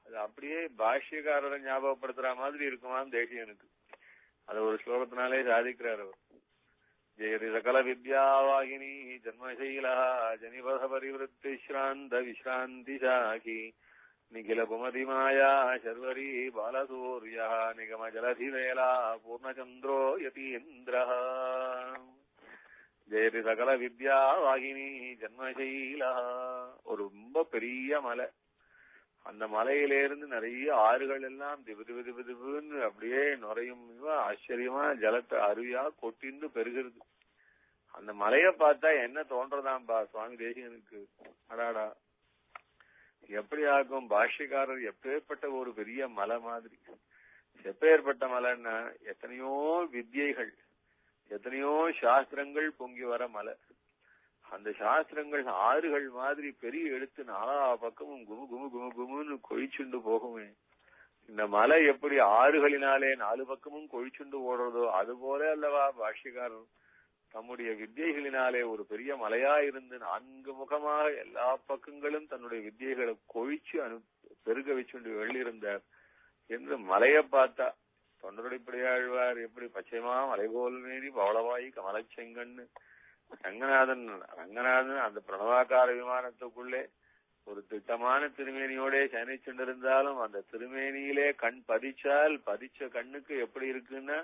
[SPEAKER 1] அது அப்படியே பாஷ்யக்காரரை ஞாபகப்படுத்துற மாதிரி இருக்குமான்னு தேசிகனுக்கு. அது ஒரு ஸ்லோகத்தினாலே சாதிக்கிறார் அவர். ஜெயதி சகல வித்யாவாகினி ஜன்மசீலா ஜனிபத பரிவருத்தி ஸ்ராந்த விஸ்ராந்தி சாகி நிகில குமதி மாயா சர்வரி பாலசூர்யா நிகம ஜலதிவேலா பூர்ணச்சந்திரோ யதீந்திர. ஜெயதி சகல வித்யாவாகினி ஜன்மசீலா. ஒரு ரொம்ப பெரிய மலை. அந்த மலையிலிருந்து நிறைய ஆறுகள் எல்லாம் திபு திபு திபு திபுன்னு அப்படியே நுரையும் ஆச்சரியமா ஜலத்தை அருவியா கொட்டின்னு பெருகிறது. அந்த மலைய பார்த்தா என்ன தோன்றதாம்பா சுவாமி தேசிகனுக்கு. அடாடா, எப்படி ஆகும் பாஷ்யக்காரர் எப்பேற்பட்ட ஒரு பெரிய மலை மாதிரி. எப்பேற்பட்ட மலைன்னா எத்தனையோ வித்யைகள் எத்தனையோ சாஸ்திரங்கள் பொங்கி வர மலை. அந்த சாஸ்திரங்கள் ஆறுகள் மாதிரி பெரிய எடுத்து நாலா பக்கமும் குமு குமு குமு குமுன்னு கொழிச்சுண்டு போகுமே. இந்த மலை எப்படி ஆறுகளினாலே நாலு பக்கமும் கொழிச்சுண்டு ஓடுறதோ அது போல அல்லவா பாஷ்யக்காரர் தம்முடைய வித்யைகளினாலே ஒரு பெரிய மலையா இருந்து 4 முகமாக எல்லா பக்கங்களும் தன்னுடைய வித்யைகளை கொழிச்சு பெருக வச்சுண்டு வெளியிருந்தார் என்று மலையை பார்த்தா தொண்டரடிப்படியாழ்வார் எப்படி பச்சைமா மலைபோல் மேரி பவளவாயி கமலச்செங்கன்னு ரங்கநாதன் அந்த பிரணவாக்கார விமானத்துக்குள்ளே ஒரு திட்டமான திருமேனியோட சயனிச்சுண்டிருந்தாலும் அந்த திருமேனியிலே கண் பதிச்ச கண்ணுக்கு எப்படி இருக்குன்னா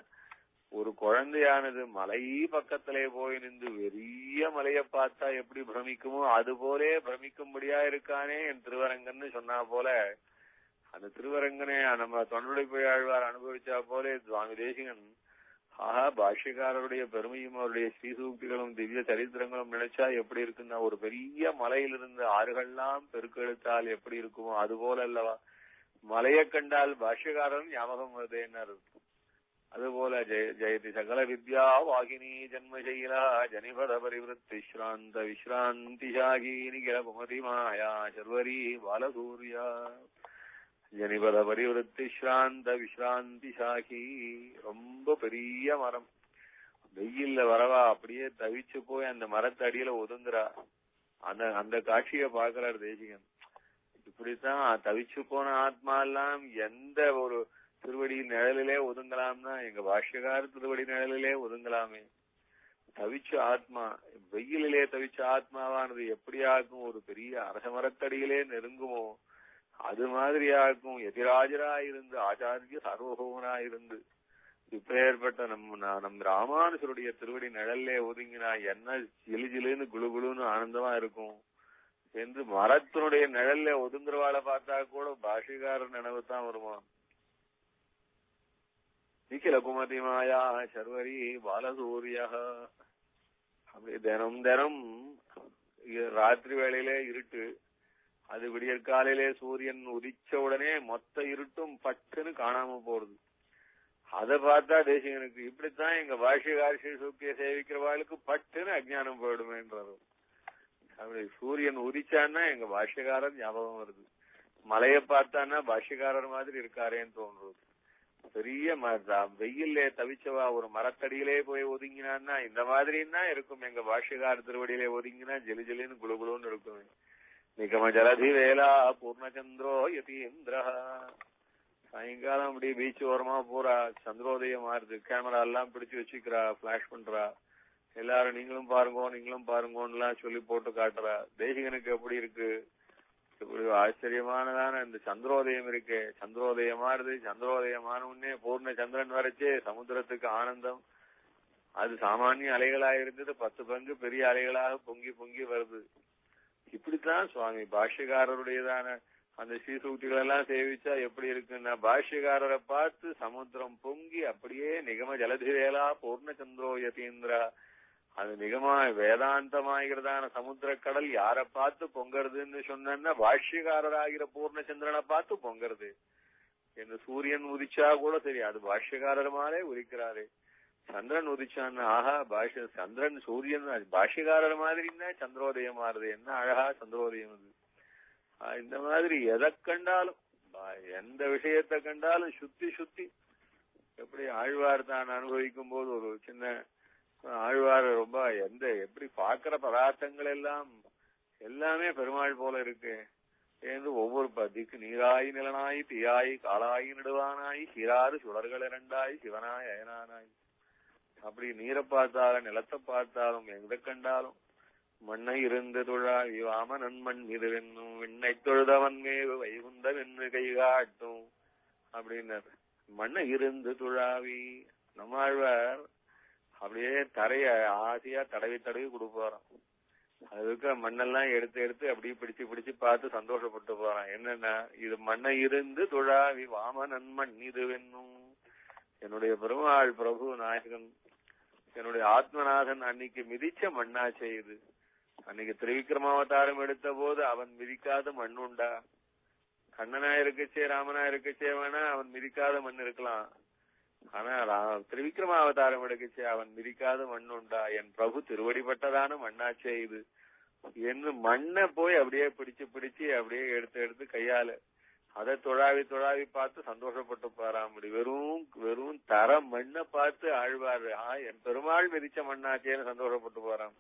[SPEAKER 1] ஒரு குழந்தையானது மலை பக்கத்திலே போய் நின்று பெரிய மலையை பார்த்தா எப்படி பிரமிக்குமோ அது போலே பிரமிக்கும்படியா இருக்கானே என் திருவரங்கன்னு சொன்னா போல அந்த திருவரங்கனே நம்ம தொண்டருடைய ஆழ்வார் அனுபவிச்சா போலே சுவாமி தேசிகன் ஆஹா பாஷ்யக்காரருடைய பெருமையும் அவருடைய ஸ்ரீசூக்திகளும் திவ்ய சரித்திரங்களும் நினைச்சா எப்படி இருக்குன்னா ஒரு பெரிய மலையிலிருந்து ஆறுகள்லாம் பெருக்கெடுத்தால் எப்படி இருக்குமோ அது போல அல்லவா மலையை கண்டால் பாஷ்யக்காரன் ஞாபகம் வருதேன்னு. அதுபோல ஜெயதி சகல வித்யா வாகினி ஜன்மசைலா ஜனிபத பரிவருத்தி ஸ்ராந்த விஸ்ராந்தி சாகி நிகில குமதி மாயா சர்வரி பாலசூர்யா ஜனிபத பரிவருத்தி ஸ்ராந்த விஸ்ராந்தி சாகி. ரொம்ப பெரிய மரம். வெயில்ல வரவா அப்படியே தவிச்சு போய் அந்த மரத்தடியில ஒதுங்குறா. அந்த காட்சியை பாக்குறார் தேசிகன். இப்படித்தான் தவிச்சு போன ஆத்மா எல்லாம் எந்த ஒரு திருவடி நிழலிலே ஒதுங்கலாம்னா எங்க பாஷ்யக்கார திருவடி நிழலிலே ஒதுங்கலாமே. தவிச்ச ஆத்மா வெயிலிலே தவிச்ச ஆத்மாவானது எப்படியாக்கும் ஒரு பெரிய அரச மரத்தடியிலே நெருங்குமோ அது மாதிரியாக்கும் எதிராஜராயிருந்து ஆச்சாரிய சார்வபௌமனாயிருந்து இப்பேற்பட்ட நம் ராமானுஜருடைய திருவடி நிழல்லே ஒதுங்கினா என்ன ஜிலு ஜிலுன்னு குழு குழுன்னு ஆனந்தமா இருக்கும் என்று மரத்தினுடைய நிழல்ல ஒதுங்குறவாளை பார்த்தா கூட பாஷ்யக்காரர் நினைவு தான் வருமா. நிக்கில குமதி மாயா சர்வரி பாலசூரியா. அப்படி தினம் ராத்திரி வேளையிலே இருட்டு, அது விடியற்காலையிலே சூரியன் உதிச்ச உடனே மொத்த இருட்டும் பட்டுன்னு காணாம போறது. அதை பார்த்தா தேசிகனுக்கு இப்படித்தான் எங்க பாஷ்யகாரி சூக்கிய சேவிக்கிறவாளுக்கு பட்டுன்னு அஜ்ஞானம் போயிடுமேன்றது. அப்படி சூரியன் உதிச்சான்னா எங்க பாஷ்யக்காரர் ஞாபகம் வருது. மலையை பார்த்தான்னா பாஷ்யக்காரர் மாதிரி இருக்காரேன்னு தோன்றது. பெரிய வெயில்ல தவிச்சவா ஒரு மரத்தடியிலே போய் ஒதுங்கினான்னா இந்த மாதிரின்னா இருக்கும். எங்க பாஷ்யக்கார திருவடியிலே ஒதுங்கினா ஜெலி ஜெலின்னு குழுகுலுன்னு இருக்கும். நிகம ஜலதி வேலா பூர்ணச்சந்திரோ யதீந்திர. சாயங்காலம் அப்படி பீச் ஓரமா போறா, சந்திரோதயம் ஆறுது, கேமரா எல்லாம் பிடிச்சு வச்சுக்கிறா, பிளாஷ் பண்றா. எல்லாரும் நீங்களும் பாருங்கோன்னுலாம் சொல்லி போட்டு காட்டுறா. தேசிகனுக்கு எப்படி இருக்கு, இப்படி ஆச்சரியமானதான இந்த சந்திரோதயம் இருக்கே, சந்திரோதயமாறுது. சந்திரோதயமான உடனே பூர்ண சந்திரன் வரைச்சே சமுத்திரத்துக்கு ஆனந்தம். அது சாமானிய அலைகளாக இருந்தது 10 பங்கு பெரிய அலைகளாக பொங்கி பொங்கி வருது. இப்படித்தான் சுவாமி பாஷ்யக்காரருடையதான அந்த ஸ்ரீசூக்திகள் எல்லாம் சேவிச்சா எப்படி இருக்குன்னா, பாஷ்யக்காரரை பார்த்து சமுத்திரம் பொங்கி அப்படியே நிகம ஜலதிவேலா பூர்ணச்சந்திரோ யதீந்திரா, அது நிகமா வேதாந்தமாகிறதான சமுத்திர கடல் யாரை பார்த்து பொங்கறதுன்னு சொன்னா பாஷ்யக்காரராகிற பூர்ணச்சந்திரனை பார்த்து பொங்கறது. என்று சூரியன் உதிச்சா கூட சரி, அது பாஷ்யக்காரர் மாலே உதிக்கிறாரு. சந்திரன் உதிச்சான்னு ஆஹா சந்திரன் சூரியன் பாஷ்யக்காரர் மாதிரின்னா சந்திரோதயம் ஆறுது. என்ன அழகா சந்திரோதயம் அது. இந்த மாதிரி எதை கண்டாலும் எந்த விஷயத்தை கண்டாலும் சுத்தி சுத்தி எப்படி ஆழ்வார் தான் அனுபவிக்கும் போது ஒரு சின்ன ஆழ்வார் ரொம்ப எப்படி பார்க்கிற பதார்த்தங்கள் எல்லாமே பெருமாள் போல இருக்கு. ஒவ்வொரு பதிக்கு நீராய் நிலனாய் தீயாய் காலாய் நடுவானாய் சீராறு சுடர்கள் இரண்டாய் சிவனாய் அயனானாய். அப்படி நீரை பார்த்தாலும் நிலத்தை பார்த்தாலும் எதை கண்டாலும் மண்ணை இருந்து தொழாவி வாம நன்மண் இது வென்னும் விண்ணை தொழுதவன் மேவு வைகுந்தம் என்று கை காட்டும் அப்படின்னாரு. மண்ணை இருந்து தொழாவி நம்மாழ்வார் அப்படியே தரைய ஆசையா தடவி தடவி கொடுப்பாராம். அதுக்கு மண்ணெல்லாம் எடுத்து எடுத்து அப்படியே பிடிச்சு பிடிச்சு பார்த்து சந்தோஷப்பட்டு போறான். என்னன்னா இது மண்ணை இருந்து தொழாவி வாம நன்மண் இது வென்னும். என்னுடைய பெருமாள் பிரபு நாயகன் என்னுடைய ஆத்மநாதன் அன்னைக்கு மிதிச்ச மண்ணா செய்யுது. அன்னைக்கு திரிவிக்ரமாவதாரம் எடுத்த போது அவன் மிதிக்காத மண் உண்டா? கண்ணனா இருக்கச்சே ராமனா இருக்கச்சே வேணா அவன் மிதிக்காத மண் இருக்கலாம். ஆனா திரிவிக்ரமாவதாரம் எடுக்கச்சே அவன் மிதிக்காத மண் உண்டா? என் பிரபு திருவடிப்பட்டதான மண்ணாச்சே இது என்று மண்ணை போய் அப்படியே பிடிச்சு பிடிச்சு அப்படியே எடுத்து எடுத்து கையால அதை தொழாவி தொழாவி பார்த்து சந்தோஷப்பட்டு பாராம். வெறும் தர மண்ணை பார்த்து ஆழ்வார் என் பெருமாள் மிதிச்ச மண்ணாச்சேன்னு சந்தோஷப்பட்டு போறான்.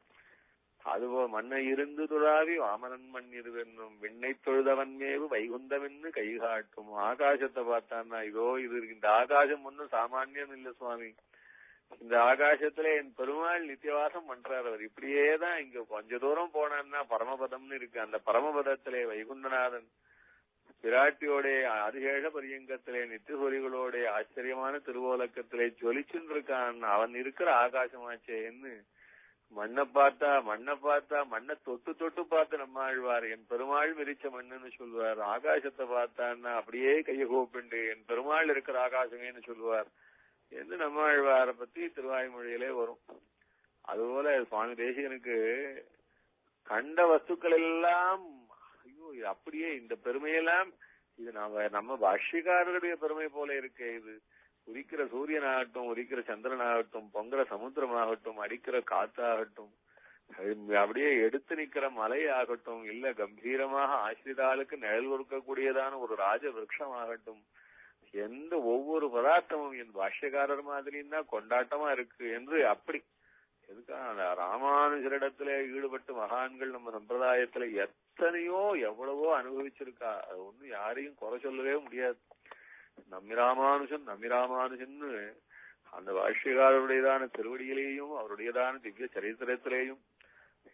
[SPEAKER 1] அதுபோல் மண்ணை இருந்து தொழாவி வாமனன் மண் இருவென்னும் விண்ணை தொழுதவன் மேவு வைகுந்தவென்னு கை காட்டும். ஆகாசத்தை பார்த்தான்னா இதோ இது இந்த ஆகாசம் ஒன்னும் சாமானியம் இல்ல சுவாமி. இந்த ஆகாசத்துல என் பெருமாள் நித்தியவாசம் பண்றாரு. அவர் இப்படியேதான் இங்க கொஞ்ச தூரம் போனான்னா பரமபதம்னு இருக்கு. அந்த பரமபதத்திலே வைகுண்டநாதன் பிராட்டியோட அதிகேஷ பரியங்கத்திலே நித்தியசூரிகளோட ஆச்சரியமான திருவோலக்கத்திலே ஜொலிச்சுன்னு இருக்கான். அவன் இருக்கிற ஆகாசமாச்சேன்னு மண்ணை பார்த்தா மண்ணை தொட்டு தொட்டு பார்த்து நம்ம ஆழ்வார் என் பெருமாள் மிதிச்ச மண்ணுன்னு சொல்லுவார். ஆகாசத்தை பார்த்தான்னா அப்படியே கைய கோப்பிண்டு என் பெருமாள் இருக்கிற ஆகாசமேன்னு சொல்லுவார் என்று நம்ம ஆழ்வாரை பத்தி திருவாய்மொழியிலே வரும். அதுபோல சுவாமி தேசிகனுக்கு கண்ட வஸ்துக்கள் எல்லாம் ஐயோ அப்படியே இந்த பெருமையெல்லாம் இது நம்ம பாஷ்யக்காரருடைய பெருமை போல இருக்கே. இது உதிக்கிற சூரியனாகட்டும், உதிக்கிற சந்திரனாகட்டும், பொங்குற சமுத்திரமாகட்டும், அடிக்கிற காத்தாகட்டும், அப்படியே எடுத்து நிக்கிற மலையாகட்டும், இல்ல கம்பீரமாக ஆசிரிதாளுக்கு நிழல் கொடுக்கக்கூடியதான ஒரு ராஜ விருட்சமாகட்டும், எந்த ஒவ்வொரு பதார்த்தமும் என் பாஷ்யக்காரர் மாதிரின்னா கொண்டாட்டமா இருக்கு என்று அப்படி எதுக்காக ராமானுஜரிடத்துல ஈடுபட்டு மகான்கள் நம்ம சம்பிரதாயத்துல எத்தனையோ எவ்வளவோ அனுபவிச்சிருக்கா. அது ஒண்ணும் யாரையும் குறை சொல்லவே முடியாது. நம்பிராமானுஜன் அந்த பாஷ்யக்காரருடையதான திருவடியிலேயும் அவருடையதான திவ்ய சரித்திரத்திலேயும்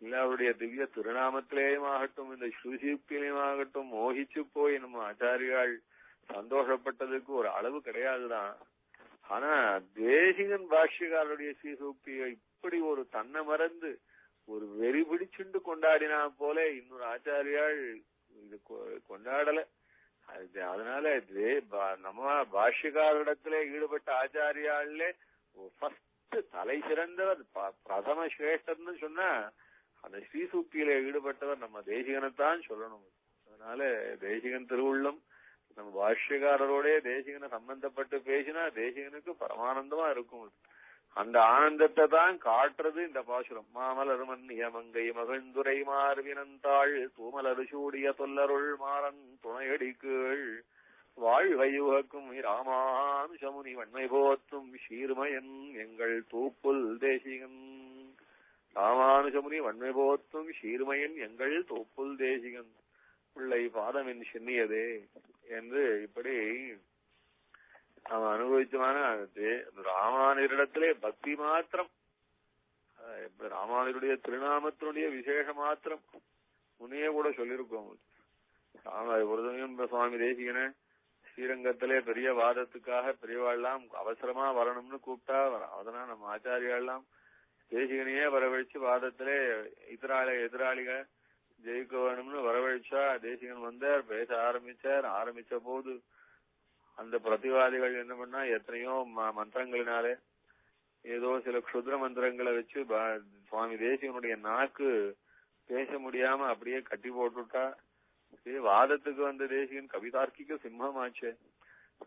[SPEAKER 1] இல்ல அவருடைய திவ்ய திருநாமத்திலேயும் ஆகட்டும், இந்த ஸ்ருதியுக்தியிலையும் ஆகட்டும் மோகிச்சு போய் நம்ம ஆச்சாரியால் சந்தோஷப்பட்டதுக்கு ஒரு அளவு கிடையாதுதான். ஆனா தேசிகன் பாஷ்யக்காரருடைய ஸ்ரீசூக்தியை இப்படி ஒரு தன்னை மறந்து ஒரு வெறி பிடிச்சுண்டு கொண்டாடினா போல இன்னொரு ஆச்சாரியால் இது கொண்டாடல. அதனால நம்ம பாஷ்யக்காரிடத்துல ஈடுபட்ட ஆச்சாரியாலே ஃபர்ஸ்ட் தலை சிறந்தவர் பிரதம சிரேஷ்டர்னு சொன்னா அந்த ஸ்ரீசூக்தியில ஈடுபட்டவர் நம்ம தேசிகனைத்தான் சொல்லணும். அதனால தேசிகன் திருவுள்ளம் நம்ம பாஷ்யக்காரரோட தேசிகனை சம்பந்தப்பட்டு பேசினா தேசிகனுக்கு பரமானந்தமா இருக்கும். அந்த ஆனந்தத்தை தான் காட்டுறது இந்த பாசுரம். மாமலர் மன்னிய மங்கை மகிழ்ந்துரை மார்வினந்தாள் தூமலர் சூடிய தொல்லருள் மாறன் துணையடி கீழ் வாழ்வையுகக்கும் ராமானுஷமுனி வன்மை போத்தும் சீர்மயன் எங்கள் தூப்புல் தேசிகன். ராமானுஷமுனி வன்மை போத்தும் சீர்மயன் எங்கள் தூப்புல் தேசிகன் பிள்ளை பாதமின் சின்னியதே என்று இப்படி அவன் அனுபவிச்சமான ராமானுஜரிடத்திலே பக்தி மாத்திரம், ராமானுஜருடைய திருநாமத்தினுடைய விசேஷ மாத்திரம் முன்னையே கூட சொல்லியிருக்கோம். ஒரு சமயம் சுவாமி தேசிகனை ஸ்ரீரங்கத்திலே பெரிய வாதத்துக்காக பெரியவாள்லாம் அவசரமா வரணும்னு கூப்பிட்டா அதனால நம்ம ஆச்சாரியாள்லாம் தேசிகனையே வரவழைச்சு வாதத்திலே எதிராளிக ஜெயிக்க வேணும்னு வரவழைச்சா தேசிகன் வந்தார், பேச ஆரம்பிச்ச போது அந்த பிரதிவாதிகள் என்ன பண்ணா எத்தனையோ மந்திரங்களினாலே ஏதோ சில க்ஷுத்ர மந்திரங்களை வச்சு சுவாமி தேசிகனுடைய நாக்கு பேச முடியாம அப்படியே கட்டி போட்டுட்டா. வாதத்துக்கு வந்த தேசிகன் கவிதார்க்கிக சிம்மமாச்சே.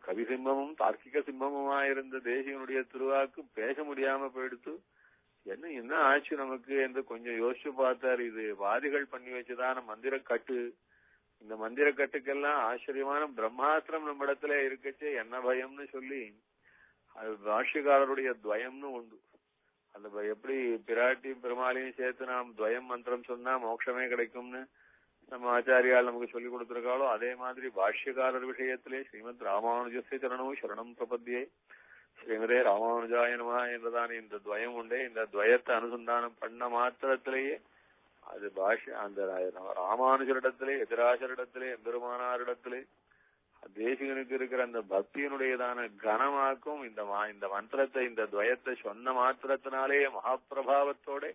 [SPEAKER 1] கவி சிம்மமும் தார்க்கிக சிம்மமுமா இருந்த தேசிகனுடைய திருவாக்கு பேச முடியாம போயிடுத்து. என்ன ஆச்சு நமக்கு என்று கொஞ்சம் யோசிச்சு பார்த்தார். இது வாதிகள் பண்ணி வச்சுதான மந்திர கட்டு. இந்த மந்திர கட்டுக்கெல்லாம் ஆச்சரியமான பிரம்மாஸ்திரம் நம்ம இடத்துல இருக்கச்சே என்ன பயம்னு சொல்லி அது பாஷ்யக்காரருடைய துவயம்னு உண்டு. அந்த எப்படி பிராட்டி பெருமாளையும் சேர்த்து நாம் துவயம் மந்திரம் சொன்னா மோட்சமே கிடைக்கும்னு நம்ம ஆச்சாரியால் நமக்கு சொல்லிக் கொடுத்திருக்காளோ அதே மாதிரி பாஷ்யக்காரர் விஷயத்திலே ஸ்ரீமத் ராமானுஜஸ்ய சரணம் சரணம் பிரபத்தியே ஸ்ரீமதே ராமானுஜாய நமஹ என்றுதான் இந்த துவயம் உண்டே. இந்த துவயத்தை அனுசந்தானம் பண்ண மாத்திரத்திலேயே அது அந்த ராமானுஜரிடத்திலே எதிராசரிடத்திலே எம்பெருமானாரிடத்திலே தேசிகனுக்கு இருக்கிற அந்த பக்தியினுடையதான கனமாக்கும் இந்த மந்திரத்தை இந்த துவயத்தை சொன்ன மாத்திரத்தினாலேயே மகாபிரபாவத்தோட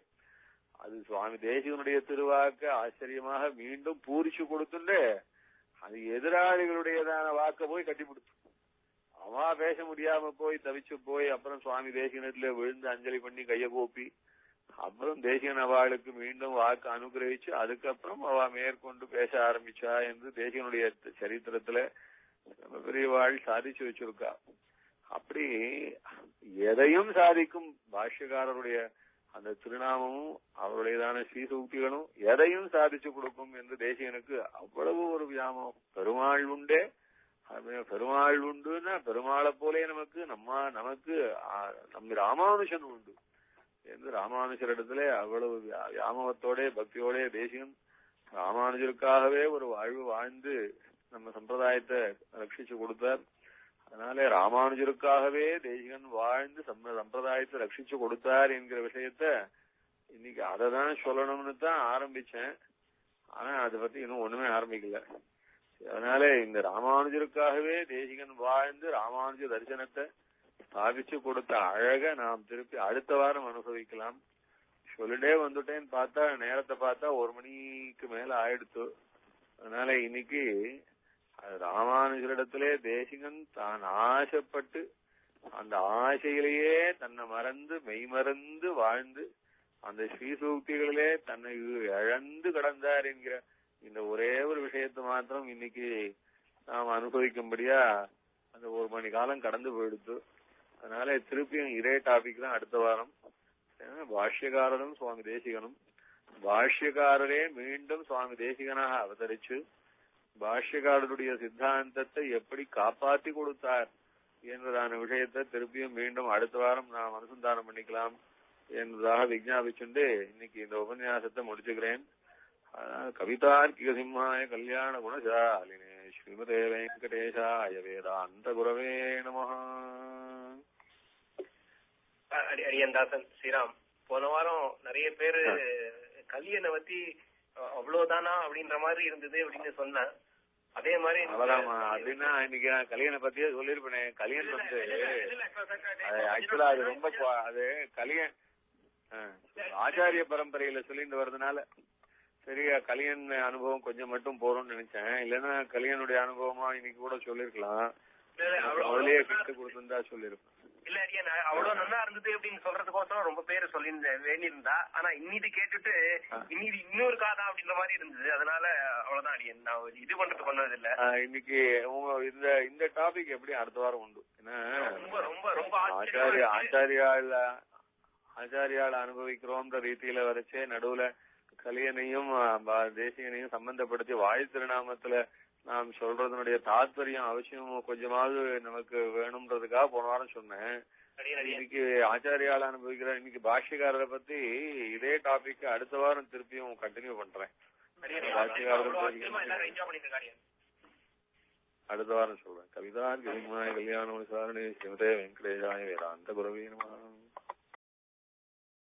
[SPEAKER 1] அது சுவாமி தேசிகனுடைய திருவாக்க ஆச்சரியமாக மீண்டும் பூரிச்சு கொடுத்துட்டு அது எதிராளிகளுடையதான வாக்க போய் கட்டிப்பிடுத்து. அவா பேச முடியாம போய் தவிச்சு போய் அப்புறம் சுவாமி தேசிகனத்துல விழுந்து அஞ்சலி பண்ணி கைய கூப்பி அப்புறம் தேசிகன் அவளுக்கு மீண்டும் வாக்கு அனுகிரகிச்சு அதுக்கப்புறம் அவ மேற்கொண்டு பேச ஆரம்பிச்சா என்று தேசிகனுடைய சரித்திரத்துல பெரியவாள் சாதிச்சு வச்சிருக்கா. அப்படி எதையும் சாதிக்கும் பாஷ்யக்காரருடைய அந்த திருநாமமும் அவருடையதான ஸ்ரீசூக்திகளும் எதையும் சாதிச்சு கொடுக்கும் என்று தேசிகனுக்கு அவ்வளவு ஒரு வியாமம். பெருமாள் உண்டே, பெருமாள் உண்டுன்னா பெருமாளை போலே நமக்கு நம்ம ராமானுஜன் உண்டு என்று ராமானுஜரிடத்துல அவ்வளவு வியாமவத்தோட பக்தியோட தேசிகன் ராமானுஜருக்காகவே ஒரு வாழ்வு வாழ்ந்து நம்ம சம்பிரதாயத்தை ரட்சிச்சு கொடுத்தார். அதனால ராமானுஜருக்காகவே தேசிகன் வாழ்ந்து சம்பிரதாயத்தை ரட்சிச்சு கொடுத்தார் என்கிற விஷயத்த இன்னைக்கு அததான் சொல்லணும்னு தான் ஆரம்பிச்சேன். ஆனா அதை பத்தி இன்னும் ஒண்ணுமே ஆரம்பிக்கல. அதனால இந்த ராமானுஜருக்காகவே தேசிகன் வாழ்ந்து ராமானுஜ தரிசனத்தை ஸ்தாபிச்சு கொடுத்த அழக நாம் திருப்பி அடுத்த வாரம் அனுபவிக்கலாம். சொல்லிட்டே வந்துட்டேன்னு பார்த்தா நேரத்தை பார்த்தா 1 மணிக்கு மேல ஆயிடுத்து. அதனால இன்னைக்கு ராமானுஜரிடத்திலே தேசிகன் தான் ஆசைப்பட்டு அந்த ஆசையிலேயே தன்னை மறந்து மெய்மறந்து வாழ்ந்து அந்த ஸ்ரீசூக்திகளிலே தன்னை இழந்து கடந்தார் என்கிற இந்த ஒரே ஒரு விஷயத்தை மாத்திரம் இன்னைக்கு நாம் அனுபவிக்கும்படியா அந்த 1 மணி காலம் கடந்து போயிடுத்து. அதனால திருப்பியும் இதே டாபிக் தான் அடுத்த வாரம். பாஷ்யக்காரரும் சுவாமி தேசிகனும் பாஷ்யக்காரரே மீண்டும் சுவாமி தேசிகனாக அவதரிச்சு பாஷ்யக்காரருடைய சித்தாந்தத்தை எப்படி காப்பாற்றி கொடுத்தார் என்றதான விஷயத்தை திருப்பியும் மீண்டும் அடுத்த வாரம் நாம் அனுசந்தானம் பண்ணிக்கலாம் என்பதாக விஞ்ஞாபிச்சுண்டு இன்னைக்கு இந்த உபன்யாசத்தை முடிச்சுக்கிறேன். கவிதார்க்கிக சிம்மாய கல்யாண குணசாலினே ஸ்ரீமதே வெங்கடேசாய வேதாந்த குரவே நமஹ.
[SPEAKER 2] அரியந்தாசன் ஸ்ரீராம், போன வாரம் நிறைய பேரு கல்யாண பத்தி அவ்வளவுதானா அப்படின்ற மாதிரி இருந்தது அப்படின்னு சொன்னேன். அதே மாதிரி
[SPEAKER 1] அப்படின்னா இன்னைக்கு நான் கல்யாண பத்தியே சொல்லிருப்பேன். கல்யாணம் வந்து ஆக்சுவலா அது ரொம்ப அது ஆச்சாரிய பரம்பரையில சொல்லிட்டு வர்றதுனால சரியா கல்யாண அனுபவம் கொஞ்சம் மட்டும் போறோம்னு நினைச்சேன். இல்லைன்னா கல்யாணுடைய அனுபவமா இன்னைக்கு கூட சொல்லிருக்கலாம். அவளையே கிட்ட கொடுத்துருந்தா சொல்லிருப்பேன்.
[SPEAKER 2] இல்ல அவ்வளவு நல்லா இருந்தது அப்படின்னு சொல்றதுக்கோசரம் ரொம்ப பேர் சொல்லி வேண்டியிருந்தா. ஆனா இன்னிட்டு கேட்டுட்டு இன்னிட்டு இன்னொரு காதா அப்படின்ற மாதிரி இருந்தது. அதனால அவ்வளவுதான் அடியன் நான் இது பண்றது பண்ணது இல்ல.
[SPEAKER 1] இன்னைக்கு இந்த டாபிக் எப்படி அடுத்த வாரம் உண்டு. ஏன்னா
[SPEAKER 2] ரொம்ப ரொம்ப
[SPEAKER 1] ஆச்சாரியால அனுபவிக்கிறோம்ன்ற ரீதியில வரைச்சே நடுவுல கலியனையும் தேசிகனையும் சம்பந்தப்படுத்தி வாயு திருநாமத்துல நாம் சொல்றதனுடைய தாத்பரியம் அவசியம் கொஞ்சமாவது நமக்கு வேணும்ன்றதுக்காக போன வாரம் சொன்னேன். இன்னைக்கு ஆச்சாரியால அனுபவிக்கிற இன்னைக்கு பாஷ்யக்காரரை பத்தி இதே டாபிக் அடுத்த வாரம் திருப்பியும் கண்டினியூ பண்றேன். அடுத்த வாரம் சொல்றேன். கவிதா கல்யாண சாரணி ஸ்ரீமதே வெங்கடேசாய வேதாந்த குரவே நமஹ.